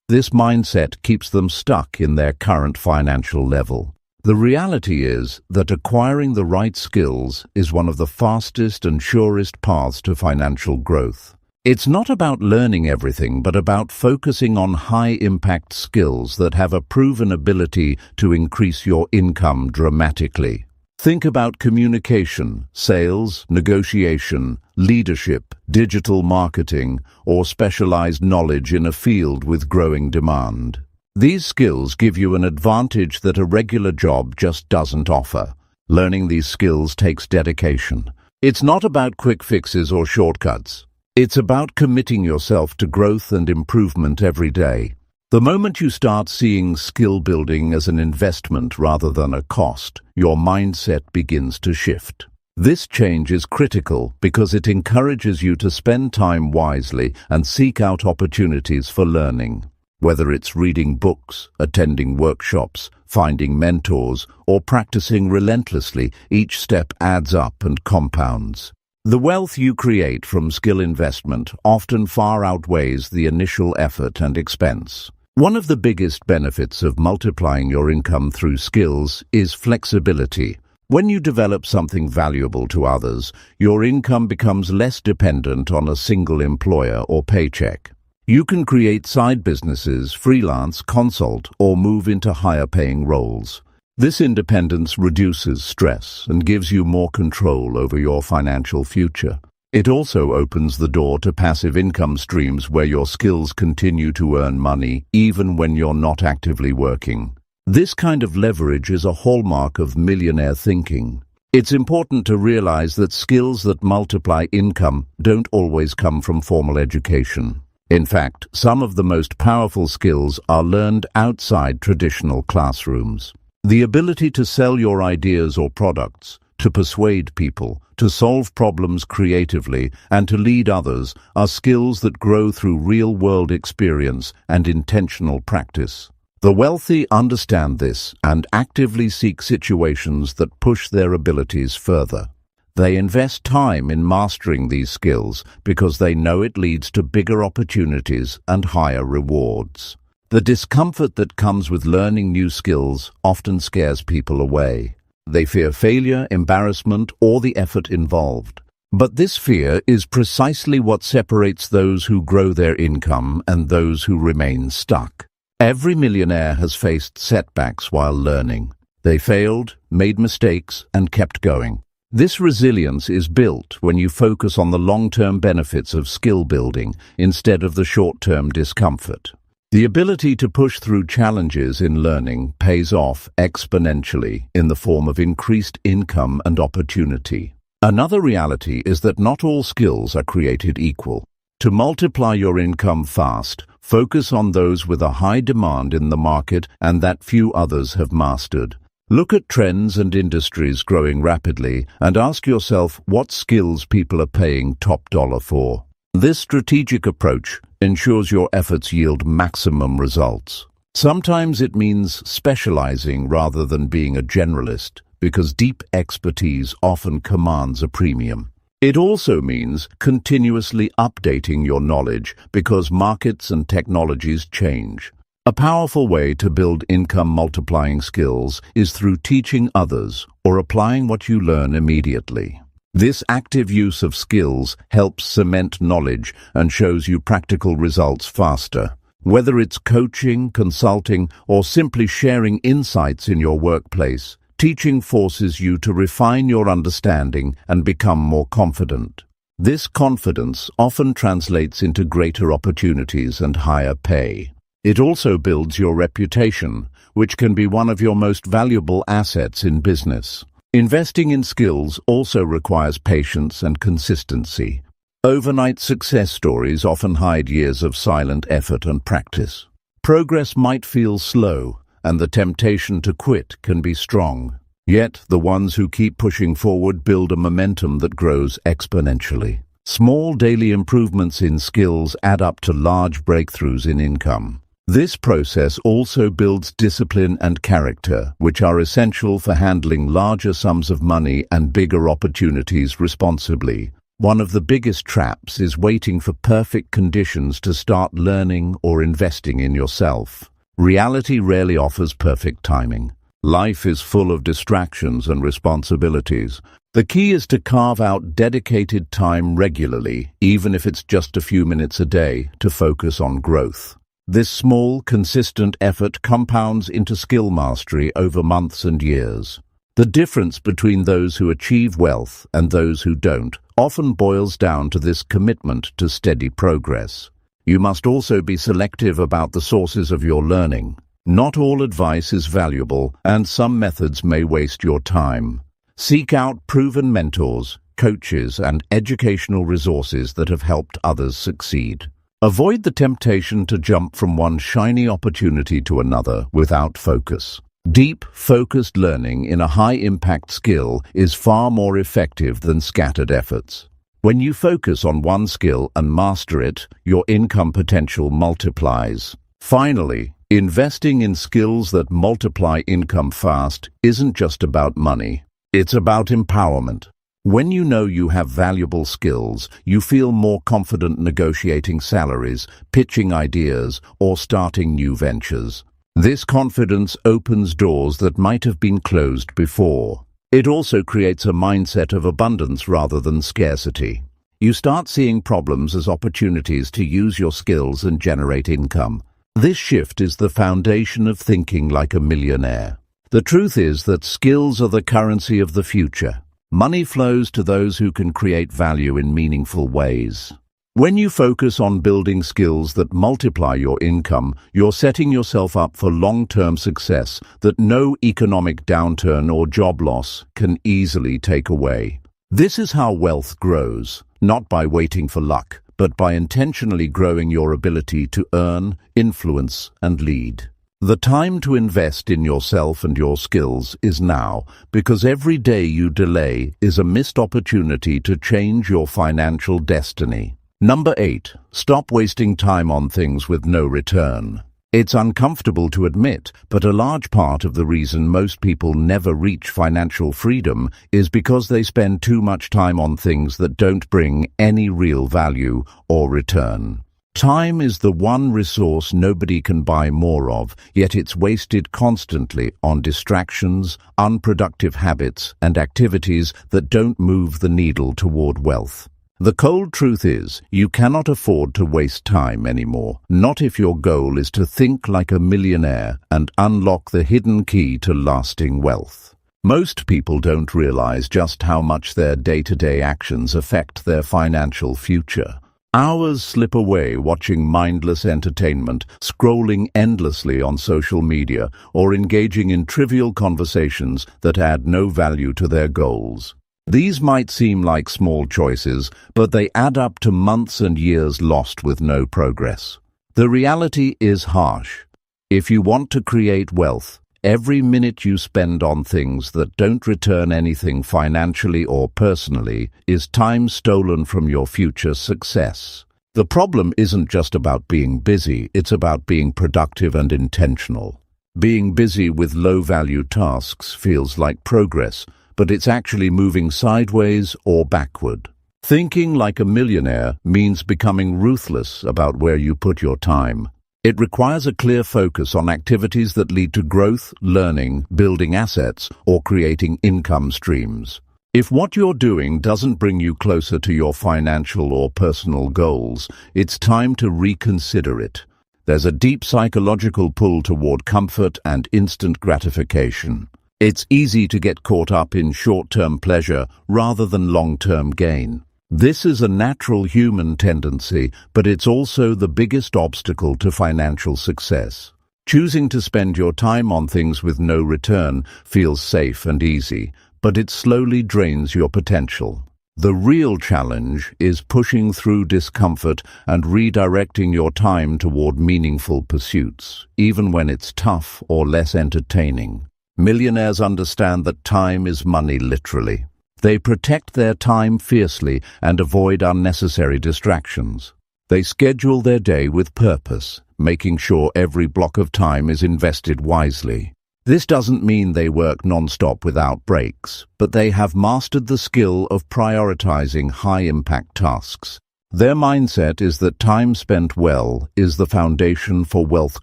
This mindset keeps them stuck in their current financial level. The reality is that acquiring the right skills is one of the fastest and surest paths to financial growth. It's not about learning everything, but about focusing on high-impact skills that have a proven ability to increase your income dramatically. Think about communication, sales, negotiation, leadership, digital marketing, or specialized knowledge in a field with growing demand. These skills give you an advantage that a regular job just doesn't offer. Learning these skills takes dedication. It's not about quick fixes or shortcuts. It's about committing yourself to growth and improvement every day. The moment you start seeing skill building as an investment rather than a cost, your mindset begins to shift. This change is critical because it encourages you to spend time wisely and seek out opportunities for learning. Whether it's reading books, attending workshops, finding mentors, or practicing relentlessly, each step adds up and compounds. The wealth you create from skill investment often far outweighs the initial effort and expense. One of the biggest benefits of multiplying your income through skills is flexibility. When you develop something valuable to others, your income becomes less dependent on a single employer or paycheck. You can create side businesses, freelance, consult, or move into higher-paying roles. This independence reduces stress and gives you more control over your financial future. It also opens the door to passive income streams where your skills continue to earn money even when you're not actively working. This kind of leverage is a hallmark of millionaire thinking. It's important to realize that skills that multiply income don't always come from formal education. In fact, some of the most powerful skills are learned outside traditional classrooms. The ability to sell your ideas or products, to persuade people, to solve problems creatively, and to lead others are skills that grow through real-world experience and intentional practice. The wealthy understand this and actively seek situations that push their abilities further. They invest time in mastering these skills because they know it leads to bigger opportunities and higher rewards. The discomfort that comes with learning new skills often scares people away. They fear failure, embarrassment, or the effort involved. But this fear is precisely what separates those who grow their income and those who remain stuck. Every millionaire has faced setbacks while learning. They failed, made mistakes, and kept going. This resilience is built when you focus on the long-term benefits of skill building instead of the short-term discomfort. The ability to push through challenges in learning pays off exponentially in the form of increased income and opportunity. Another reality is that not all skills are created equal. To multiply your income fast, focus on those with a high demand in the market and that few others have mastered. Look at trends and industries growing rapidly and ask yourself what skills people are paying top dollar for. This strategic approach ensures your efforts yield maximum results. Sometimes it means specializing rather than being a generalist, because deep expertise often commands a premium. It also means continuously updating your knowledge because markets and technologies change. A powerful way to build income-multiplying skills is through teaching others or applying what you learn immediately. This active use of skills helps cement knowledge and shows you practical results faster. Whether it's coaching, consulting, or simply sharing insights in your workplace, teaching forces you to refine your understanding and become more confident. This confidence often translates into greater opportunities and higher pay. It also builds your reputation, which can be one of your most valuable assets in business. Investing in skills also requires patience and consistency. Overnight success stories often hide years of silent effort and practice. Progress might feel slow, and the temptation to quit can be strong. Yet, the ones who keep pushing forward build a momentum that grows exponentially. Small daily improvements in skills add up to large breakthroughs in income. This process also builds discipline and character, which are essential for handling larger sums of money and bigger opportunities responsibly. One of the biggest traps is waiting for perfect conditions to start learning or investing in yourself. Reality rarely offers perfect timing. Life is full of distractions and responsibilities. The key is to carve out dedicated time regularly, even if it's just a few minutes a day, to focus on growth. This small, consistent effort compounds into skill mastery over months and years. The difference between those who achieve wealth and those who don't often boils down to this commitment to steady progress. You must also be selective about the sources of your learning. Not all advice is valuable, and some methods may waste your time. Seek out proven mentors, coaches, and educational resources that have helped others succeed. Avoid the temptation to jump from one shiny opportunity to another without focus. Deep, focused learning in a high-impact skill is far more effective than scattered efforts. When you focus on one skill and master it, your income potential multiplies. Finally, investing in skills that multiply income fast isn't just about money. It's about empowerment. When you know you have valuable skills, you feel more confident negotiating salaries, pitching ideas, or starting new ventures. This confidence opens doors that might have been closed before. It also creates a mindset of abundance rather than scarcity. You start seeing problems as opportunities to use your skills and generate income. This shift is the foundation of thinking like a millionaire. The truth is that skills are the currency of the future. Money flows to those who can create value in meaningful ways. When you focus on building skills that multiply your income, you're setting yourself up for long-term success that no economic downturn or job loss can easily take away. This is how wealth grows, not by waiting for luck, but by intentionally growing your ability to earn, influence, and lead. The time to invest in yourself and your skills is now, because every day you delay is a missed opportunity to change your financial destiny. Number 8. Stop wasting time on things with no return. It's uncomfortable to admit, but a large part of the reason most people never reach financial freedom is because they spend too much time on things that don't bring any real value or return. Time is the one resource nobody can buy more of, yet it's wasted constantly on distractions, unproductive habits, and activities that don't move the needle toward wealth. The cold truth is, you cannot afford to waste time anymore, not if your goal is to think like a millionaire and unlock the hidden key to lasting wealth. Most people don't realize just how much their day-to-day actions affect their financial future. Hours slip away watching mindless entertainment, scrolling endlessly on social media, or engaging in trivial conversations that add no value to their goals. These might seem like small choices, but they add up to months and years lost with no progress. The reality is harsh. If you want to create wealth, every minute you spend on things that don't return anything financially or personally is time stolen from your future success. The problem isn't just about being busy, it's about being productive and intentional. Being busy with low-value tasks feels like progress, but it's actually moving sideways or backward. Thinking like a millionaire means becoming ruthless about where you put your time. It requires a clear focus on activities that lead to growth, learning, building assets, or creating income streams. If what you're doing doesn't bring you closer to your financial or personal goals, it's time to reconsider it. There's a deep psychological pull toward comfort and instant gratification. It's easy to get caught up in short-term pleasure rather than long-term gain. This is a natural human tendency, but it's also the biggest obstacle to financial success. Choosing to spend your time on things with no return feels safe and easy, but it slowly drains your potential. The real challenge is pushing through discomfort and redirecting your time toward meaningful pursuits, even when it's tough or less entertaining. Millionaires understand that time is money literally. They protect their time fiercely and avoid unnecessary distractions. They schedule their day with purpose, making sure every block of time is invested wisely. This doesn't mean they work non-stop without breaks, but they have mastered the skill of prioritizing high-impact tasks. Their mindset is that time spent well is the foundation for wealth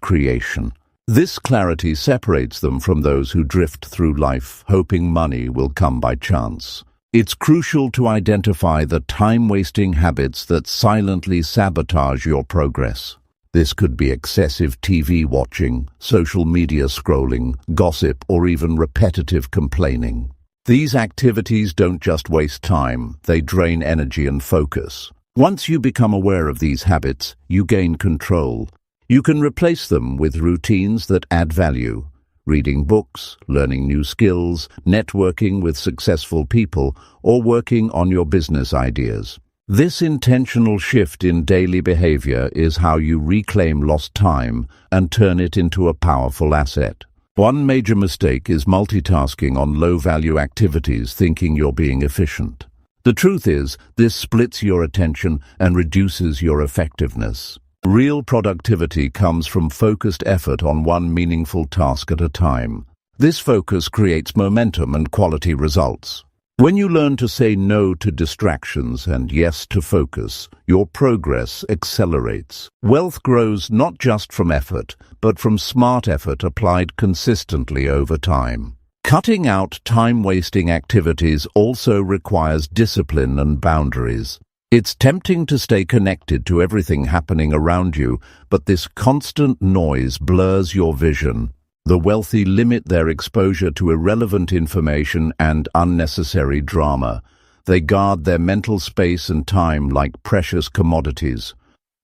creation. This clarity separates them from those who drift through life hoping money will come by chance. It's crucial to identify the time-wasting habits that silently sabotage your progress. This could be excessive TV watching, social media scrolling, gossip, or even repetitive complaining. These activities don't just waste time, they drain energy and focus. Once you become aware of these habits, you gain control. You can replace them with routines that add value. Reading books, learning new skills, networking with successful people, or working on your business ideas. This intentional shift in daily behavior is how you reclaim lost time and turn it into a powerful asset. One major mistake is multitasking on low-value activities, thinking you're being efficient. The truth is, this splits your attention and reduces your effectiveness. Real productivity comes from focused effort on one meaningful task at a time. This focus creates momentum and quality results. When you learn to say no to distractions and yes to focus, your progress accelerates. Wealth grows not just from effort, but from smart effort applied consistently over time. Cutting out time-wasting activities also requires discipline and boundaries. It's tempting to stay connected to everything happening around you, but this constant noise blurs your vision. The wealthy limit their exposure to irrelevant information and unnecessary drama. They guard their mental space and time like precious commodities.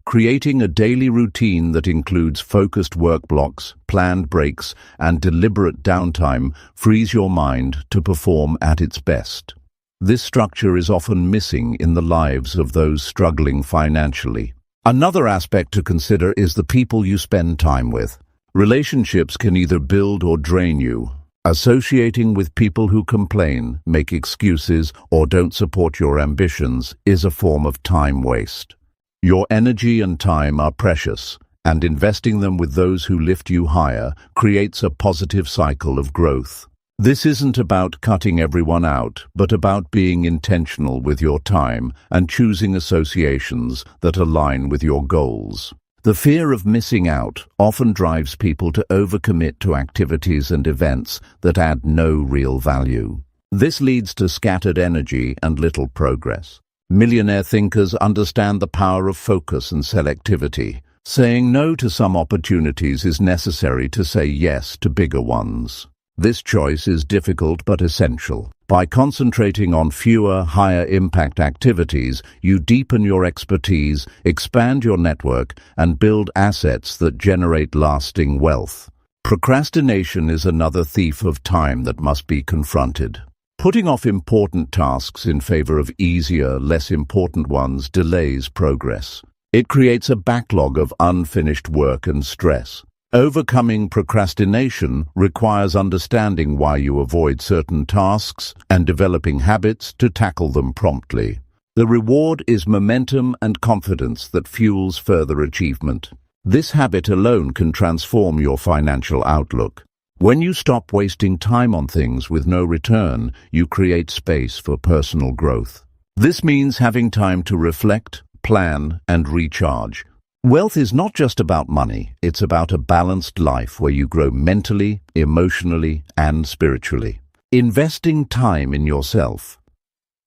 Creating a daily routine that includes focused work blocks, planned breaks, and deliberate downtime frees your mind to perform at its best. This structure is often missing in the lives of those struggling financially. Another aspect to consider is the people you spend time with. Relationships can either build or drain you. Associating with people who complain, make excuses, or don't support your ambitions is a form of time waste. Your energy and time are precious, and investing them with those who lift you higher creates a positive cycle of growth. This isn't about cutting everyone out, but about being intentional with your time and choosing associations that align with your goals. The fear of missing out often drives people to overcommit to activities and events that add no real value. This leads to scattered energy and little progress. Millionaire thinkers understand the power of focus and selectivity. Saying no to some opportunities is necessary to say yes to bigger ones. This choice is difficult but essential. By concentrating on fewer, higher-impact activities, you deepen your expertise, expand your network, and build assets that generate lasting wealth. Procrastination is another thief of time that must be confronted. Putting off important tasks in favor of easier, less important ones delays progress. It creates a backlog of unfinished work and stress. Overcoming procrastination requires understanding why you avoid certain tasks and developing habits to tackle them promptly. The reward is momentum and confidence that fuels further achievement. This habit alone can transform your financial outlook. When you stop wasting time on things with no return, you create space for personal growth. This means having time to reflect, plan, and recharge. Wealth is not just about money, it's about a balanced life where you grow mentally, emotionally, and spiritually. Investing time in yourself,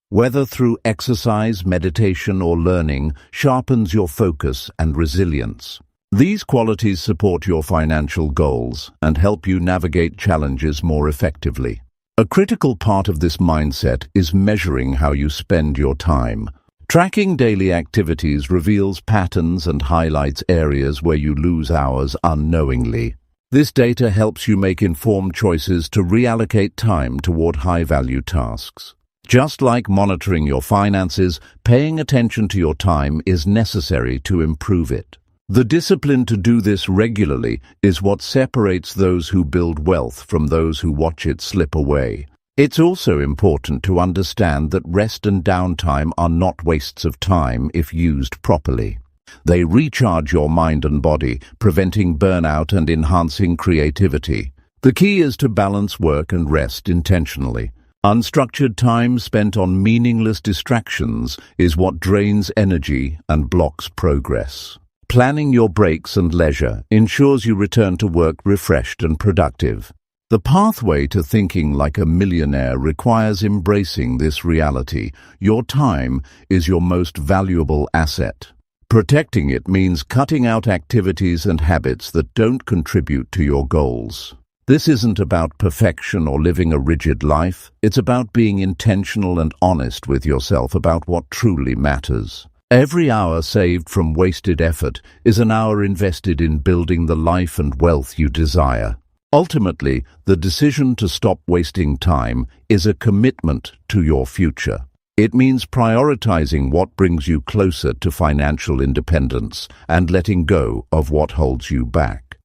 whether through exercise, meditation, or learning, sharpens your focus and resilience. These qualities support your financial goals and help you navigate challenges more effectively. A critical part of this mindset is measuring how you spend your time. Tracking daily activities reveals patterns and highlights areas where you lose hours unknowingly. This data helps you make informed choices to reallocate time toward high-value tasks. Just like monitoring your finances, paying attention to your time is necessary to improve it. The discipline to do this regularly is what separates those who build wealth from those who watch it slip away. It's also important to understand that rest and downtime are not wastes of time if used properly. They recharge your mind and body, preventing burnout and enhancing creativity. The key is to balance work and rest intentionally. Unstructured time spent on meaningless distractions is what drains energy and blocks progress. Planning your breaks and leisure ensures you return to work refreshed and productive. The pathway to thinking like a millionaire requires embracing this reality. Your time is your most valuable asset. Protecting it means cutting out activities and habits that don't contribute to your goals. This isn't about perfection or living a rigid life. It's about being intentional and honest with yourself about what truly matters. Every hour saved from wasted effort is an hour invested in building the life and wealth you desire. Ultimately, the decision to stop wasting time is a commitment to your future. It means prioritizing what brings you closer to financial independence and letting go of what holds you back.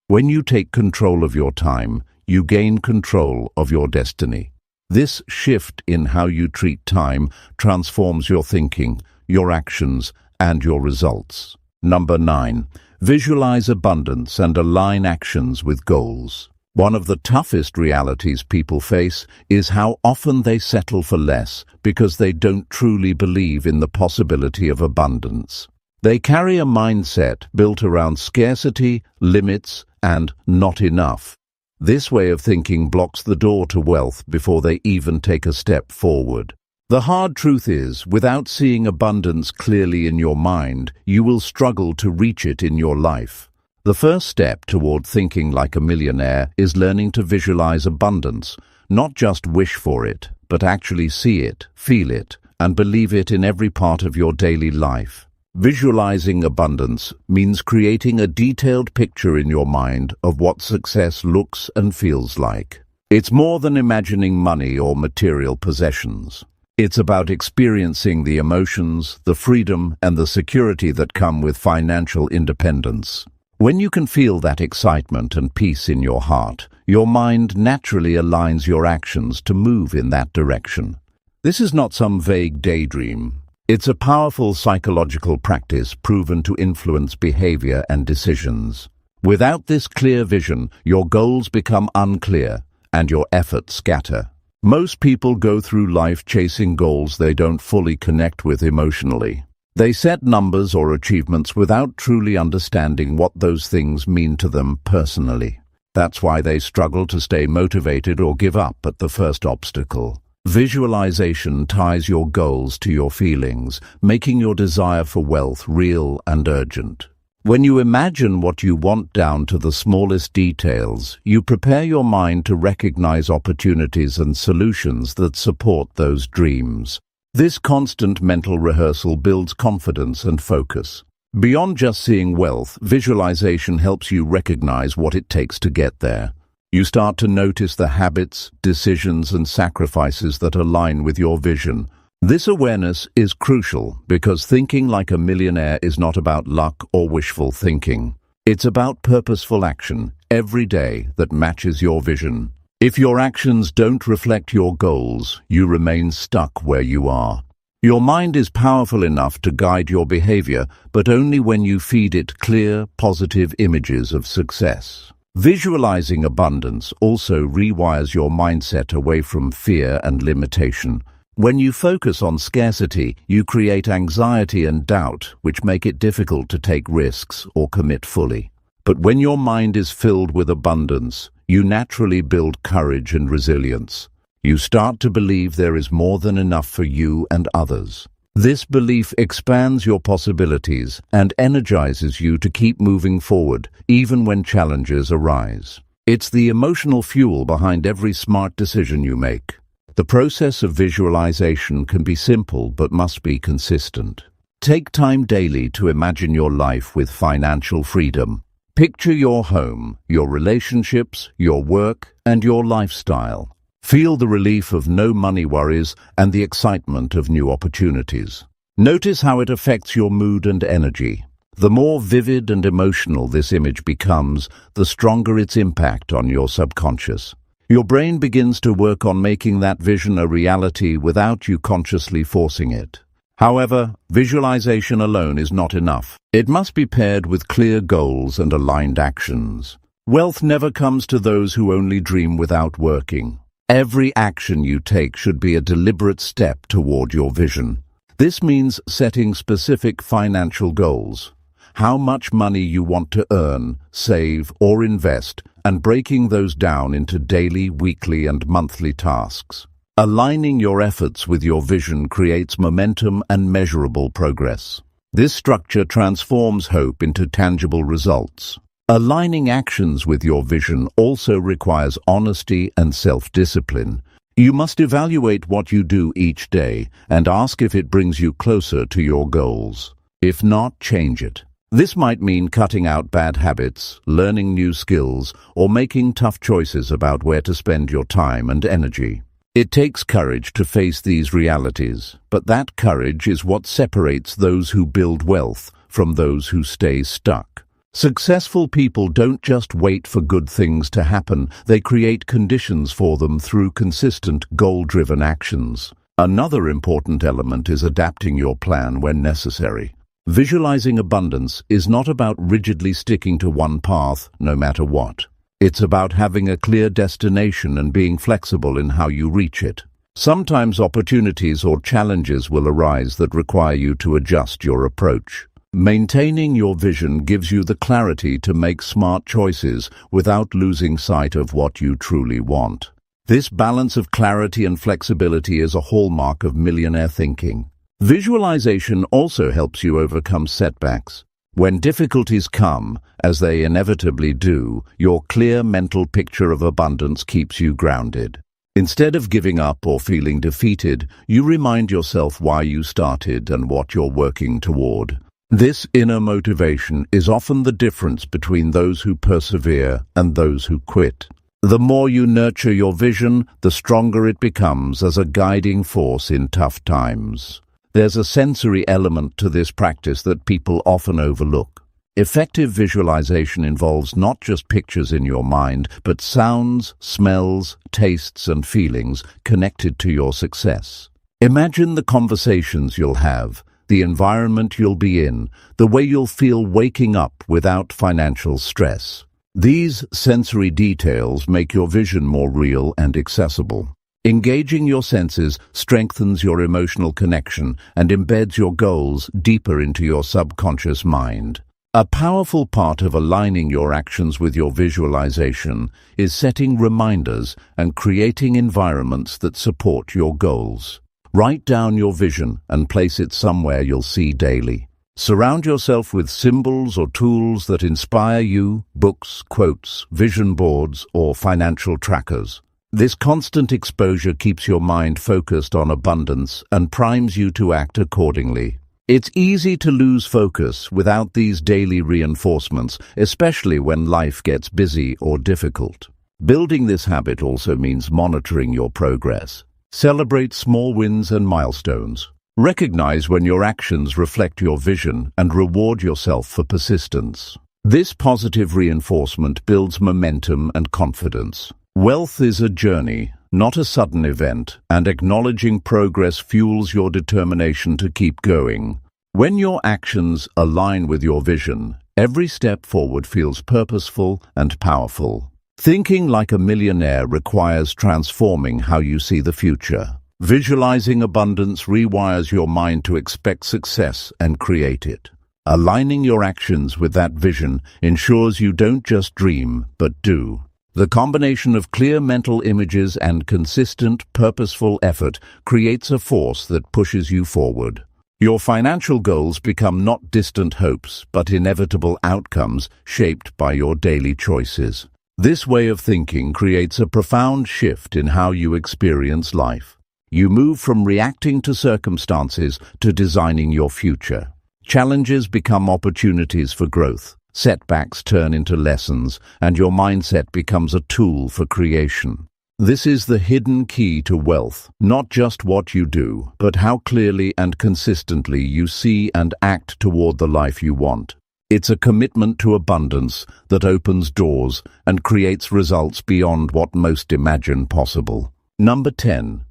When you take control of your time, you gain control of your destiny. This shift in how you treat time transforms your thinking, your actions, and your results. Number 9. Visualize abundance and align actions with goals. One of the toughest realities people face is how often they settle for less because they don't truly believe in the possibility of abundance. They carry a mindset built around scarcity, limits, and not enough. This way of thinking blocks the door to wealth before they even take a step forward. The hard truth is, without seeing abundance clearly in your mind, you will struggle to reach it in your life. The first step toward thinking like a millionaire is learning to visualize abundance, not just wish for it, but actually see it, feel it, and believe it in every part of your daily life. Visualizing abundance means creating a detailed picture in your mind of what success looks and feels like. It's more than imagining money or material possessions. It's about experiencing the emotions, the freedom, and the security that come with financial independence. When you can feel that excitement and peace in your heart, your mind naturally aligns your actions to move in that direction. This is not some vague daydream. It's a powerful psychological practice proven to influence behavior and decisions. Without this clear vision, your goals become unclear and your efforts scatter. Most people go through life chasing goals they don't fully connect with emotionally. They set numbers or achievements without truly understanding what those things mean to them personally. That's why they struggle to stay motivated or give up at the first obstacle. Visualization ties your goals to your feelings, making your desire for wealth real and urgent. When you imagine what you want down to the smallest details, you prepare your mind to recognize opportunities and solutions that support those dreams. This constant mental rehearsal builds confidence and focus. Beyond just seeing wealth, visualization helps you recognize what it takes to get there. You start to notice the habits, decisions, and sacrifices that align with your vision. This awareness is crucial because thinking like a millionaire is not about luck or wishful thinking. It's about purposeful action every day that matches your vision. If your actions don't reflect your goals, you remain stuck where you are. Your mind is powerful enough to guide your behavior, but only when you feed it clear, positive images of success. Visualizing abundance also rewires your mindset away from fear and limitation. When you focus on scarcity, you create anxiety and doubt, which make it difficult to take risks or commit fully. But when your mind is filled with abundance, you naturally build courage and resilience. You start to believe there is more than enough for you and others. This belief expands your possibilities and energizes you to keep moving forward, even when challenges arise. It's the emotional fuel behind every smart decision you make. The process of visualization can be simple but must be consistent. Take time daily to imagine your life with financial freedom. Picture your home, your relationships, your work, and your lifestyle. Feel the relief of no money worries and the excitement of new opportunities. Notice how it affects your mood and energy. The more vivid and emotional this image becomes, the stronger its impact on your subconscious. Your brain begins to work on making that vision a reality without you consciously forcing it. However, visualization alone is not enough. It must be paired with clear goals and aligned actions. Wealth never comes to those who only dream without working. Every action you take should be a deliberate step toward your vision. This means setting specific financial goals, how much money you want to earn, save, or invest, and breaking those down into daily, weekly, and monthly tasks. Aligning your efforts with your vision creates momentum and measurable progress. This structure transforms hope into tangible results. Aligning actions with your vision also requires honesty and self-discipline. You must evaluate what you do each day and ask if it brings you closer to your goals. If not, change it. This might mean cutting out bad habits, learning new skills, or making tough choices about where to spend your time and energy. It takes courage to face these realities, but that courage is what separates those who build wealth from those who stay stuck. Successful people don't just wait for good things to happen, they create conditions for them through consistent, goal-driven actions. Another important element is adapting your plan when necessary. Visualizing abundance is not about rigidly sticking to one path, no matter what. It's about having a clear destination and being flexible in how you reach it. Sometimes opportunities or challenges will arise that require you to adjust your approach. Maintaining your vision gives you the clarity to make smart choices without losing sight of what you truly want. This balance of clarity and flexibility is a hallmark of millionaire thinking. Visualization also helps you overcome setbacks. When difficulties come, as they inevitably do, your clear mental picture of abundance keeps you grounded. Instead of giving up or feeling defeated, you remind yourself why you started and what you're working toward. This inner motivation is often the difference between those who persevere and those who quit. The more you nurture your vision, the stronger it becomes as a guiding force in tough times. There's a sensory element to this practice that people often overlook. Effective visualization involves not just pictures in your mind, but sounds, smells, tastes, and feelings connected to your success. Imagine the conversations you'll have, the environment you'll be in, the way you'll feel waking up without financial stress. These sensory details make your vision more real and accessible. Engaging your senses strengthens your emotional connection and embeds your goals deeper into your subconscious mind. A powerful part of aligning your actions with your visualization is setting reminders and creating environments that support your goals. Write down your vision and place it somewhere you'll see daily. Surround yourself with symbols or tools that inspire you, books, quotes, vision boards, or financial trackers. This constant exposure keeps your mind focused on abundance and primes you to act accordingly. It's easy to lose focus without these daily reinforcements, especially when life gets busy or difficult. Building this habit also means monitoring your progress. Celebrate small wins and milestones. Recognize when your actions reflect your vision and reward yourself for persistence. This positive reinforcement builds momentum and confidence. Wealth is a journey, not a sudden event, and acknowledging progress fuels your determination to keep going. When your actions align with your vision, every step forward feels purposeful and powerful. Thinking like a millionaire requires transforming how you see the future. Visualizing abundance rewires your mind to expect success and create it. Aligning your actions with that vision ensures you don't just dream, but do. The combination of clear mental images and consistent, purposeful effort creates a force that pushes you forward. Your financial goals become not distant hopes, but inevitable outcomes shaped by your daily choices. This way of thinking creates a profound shift in how you experience life. You move from reacting to circumstances to designing your future. Challenges become opportunities for growth. Setbacks turn into lessons, and your mindset becomes a tool for creation. This is the hidden key to wealth, not just what you do, but how clearly and consistently you see and act toward the life you want. It's a commitment to abundance that opens doors and creates results beyond what most imagine possible. Number 10.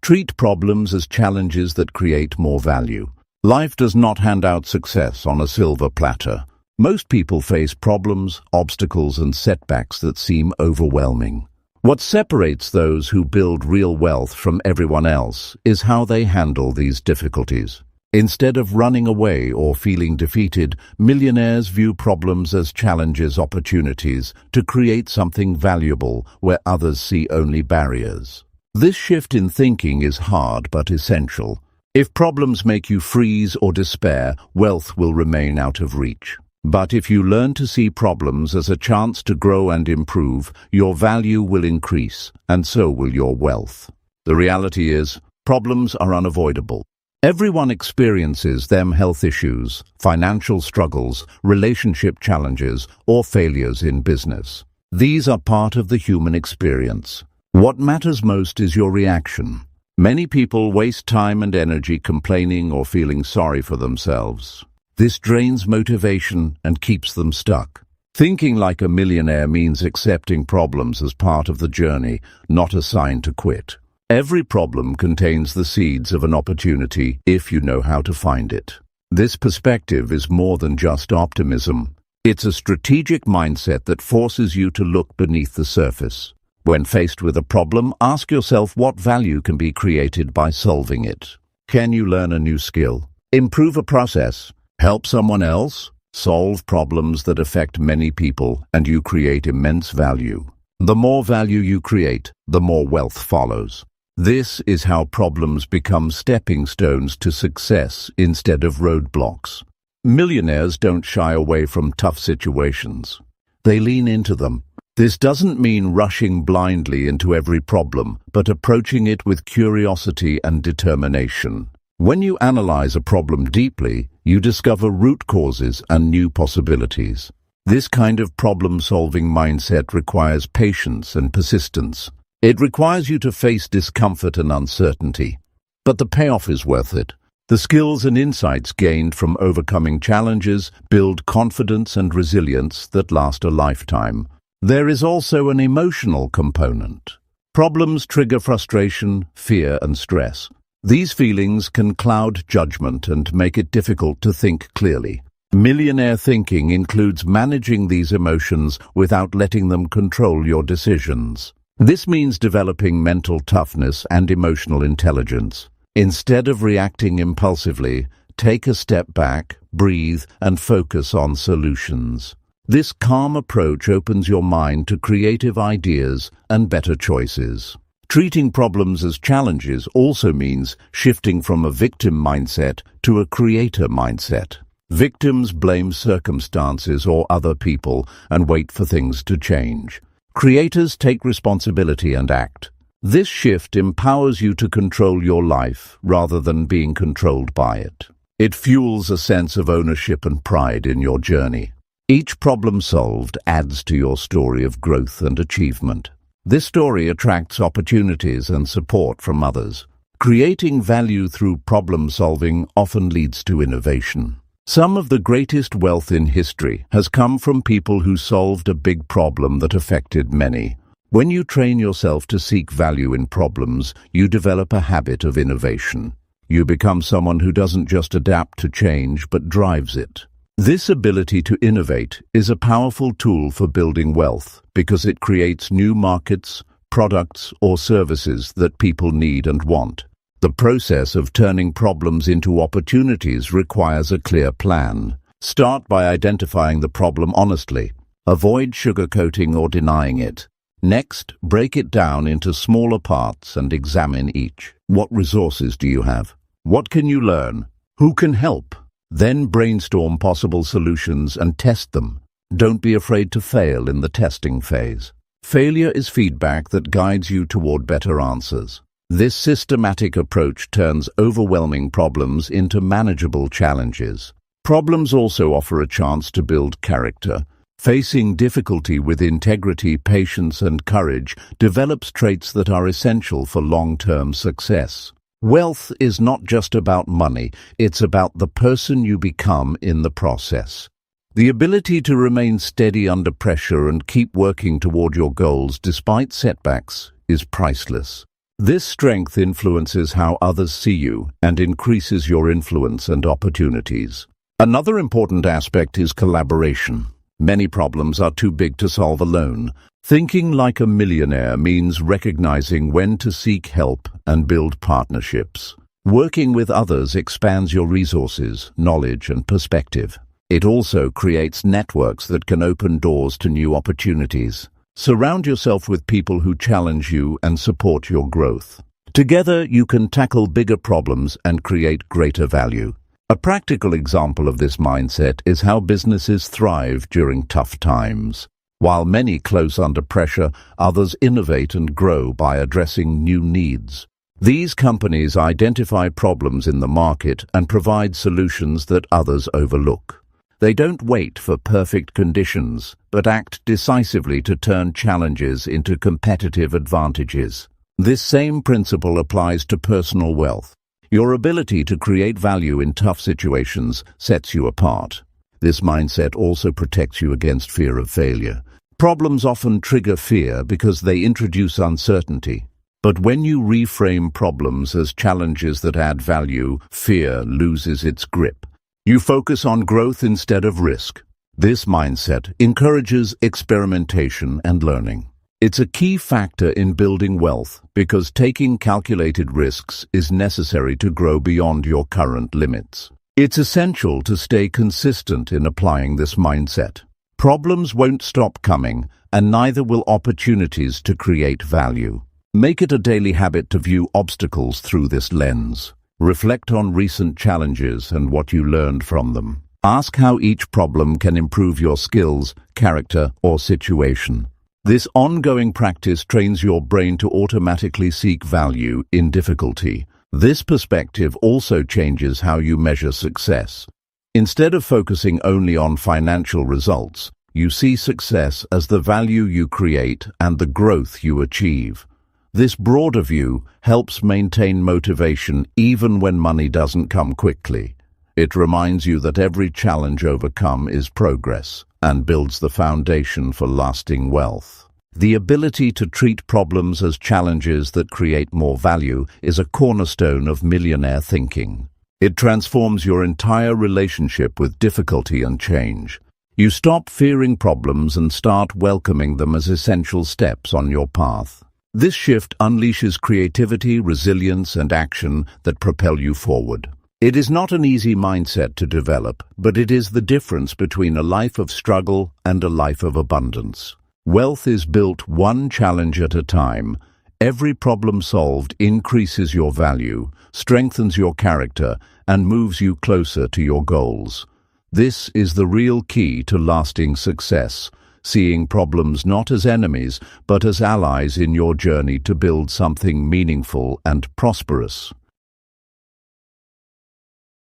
Treat problems as challenges that create more value. Life does not hand out success on a silver platter. Most people face problems, obstacles, and setbacks that seem overwhelming. What separates those who build real wealth from everyone else is how they handle these difficulties. Instead of running away or feeling defeated, millionaires view problems as challenges, opportunities to create something valuable where others see only barriers. This shift in thinking is hard but essential. If problems make you freeze or despair, wealth will remain out of reach. But if you learn to see problems as a chance to grow and improve, your value will increase, and so will your wealth. The reality is, problems are unavoidable. Everyone experiences them: health issues, financial struggles, relationship challenges, or failures in business. These are part of the human experience. What matters most is your reaction. Many people waste time and energy complaining or feeling sorry for themselves. This drains motivation and keeps them stuck. Thinking like a millionaire means accepting problems as part of the journey, not a sign to quit. Every problem contains the seeds of an opportunity if you know how to find it. This perspective is more than just optimism. It's a strategic mindset that forces you to look beneath the surface. When faced with a problem, ask yourself what value can be created by solving it. Can you learn a new skill? Improve a process? Help someone else? Solve problems that affect many people, and you create immense value. The more value you create, the more wealth follows. This is how problems become stepping stones to success instead of roadblocks. Millionaires don't shy away from tough situations. They lean into them. This doesn't mean rushing blindly into every problem, but approaching it with curiosity and determination. When you analyze a problem deeply, you discover root causes and new possibilities. This kind of problem-solving mindset requires patience and persistence. It requires you to face discomfort and uncertainty. But the payoff is worth it. The skills and insights gained from overcoming challenges build confidence and resilience that last a lifetime. There is also an emotional component. Problems trigger frustration, fear, and stress. These feelings can cloud judgment and make it difficult to think clearly. Millionaire thinking includes managing these emotions without letting them control your decisions. This means developing mental toughness and emotional intelligence. Instead of reacting impulsively, take a step back, breathe, and focus on solutions. This calm approach opens your mind to creative ideas and better choices. Treating problems as challenges also means shifting from a victim mindset to a creator mindset. Victims blame circumstances or other people and wait for things to change. Creators take responsibility and act. This shift empowers you to control your life rather than being controlled by it. It fuels a sense of ownership and pride in your journey. Each problem solved adds to your story of growth and achievement. This story attracts opportunities and support from others. Creating value through problem-solving often leads to innovation. Some of the greatest wealth in history has come from people who solved a big problem that affected many. When you train yourself to seek value in problems, you develop a habit of innovation. You become someone who doesn't just adapt to change, but drives it. This ability to innovate is a powerful tool for building wealth because it creates new markets, products, or services that people need and want. The process of turning problems into opportunities requires a clear plan. Start by identifying the problem honestly. Avoid sugarcoating or denying it. Next, break it down into smaller parts and examine each. What resources do you have? What can you learn? Who can help? Then brainstorm possible solutions and test them. Don't be afraid to fail in the testing phase. Failure is feedback that guides you toward better answers. This systematic approach turns overwhelming problems into manageable challenges. Problems also offer a chance to build character. Facing difficulty with integrity, patience, and courage develops traits that are essential for long-term success. Wealth is not just about money, it's about the person you become in the process. The ability to remain steady under pressure and keep working toward your goals despite setbacks is priceless. This strength influences how others see you and increases your influence and opportunities. Another important aspect is collaboration. Many problems are too big to solve alone. Thinking like a millionaire means recognizing when to seek help and build partnerships. Working with others expands your resources, knowledge, and perspective. It also creates networks that can open doors to new opportunities. Surround yourself with people who challenge you and support your growth. Together, you can tackle bigger problems and create greater value. A practical example of this mindset is how businesses thrive during tough times. While many close under pressure, others innovate and grow by addressing new needs. These companies identify problems in the market and provide solutions that others overlook. They don't wait for perfect conditions, but act decisively to turn challenges into competitive advantages. This same principle applies to personal wealth. Your ability to create value in tough situations sets you apart. This mindset also protects you against fear of failure. Problems often trigger fear because they introduce uncertainty. But when you reframe problems as challenges that add value, fear loses its grip. You focus on growth instead of risk. This mindset encourages experimentation and learning. It's a key factor in building wealth because taking calculated risks is necessary to grow beyond your current limits. It's essential to stay consistent in applying this mindset. Problems won't stop coming, and neither will opportunities to create value. Make it a daily habit to view obstacles through this lens. Reflect on recent challenges and what you learned from them. Ask how each problem can improve your skills, character, or situation. This ongoing practice trains your brain to automatically seek value in difficulty. This perspective also changes how you measure success. Instead of focusing only on financial results, you see success as the value you create and the growth you achieve. This broader view helps maintain motivation even when money doesn't come quickly. It reminds you that every challenge overcome is progress and builds the foundation for lasting wealth. The ability to treat problems as challenges that create more value is a cornerstone of millionaire thinking. It transforms your entire relationship with difficulty and change. You stop fearing problems and start welcoming them as essential steps on your path. This shift unleashes creativity, resilience, and action that propel you forward. It is not an easy mindset to develop, but it is the difference between a life of struggle and a life of abundance. Wealth is built one challenge at a time. Every problem solved increases your value, strengthens your character, and moves you closer to your goals. This is the real key to lasting success, seeing problems not as enemies, but as allies in your journey to build something meaningful and prosperous.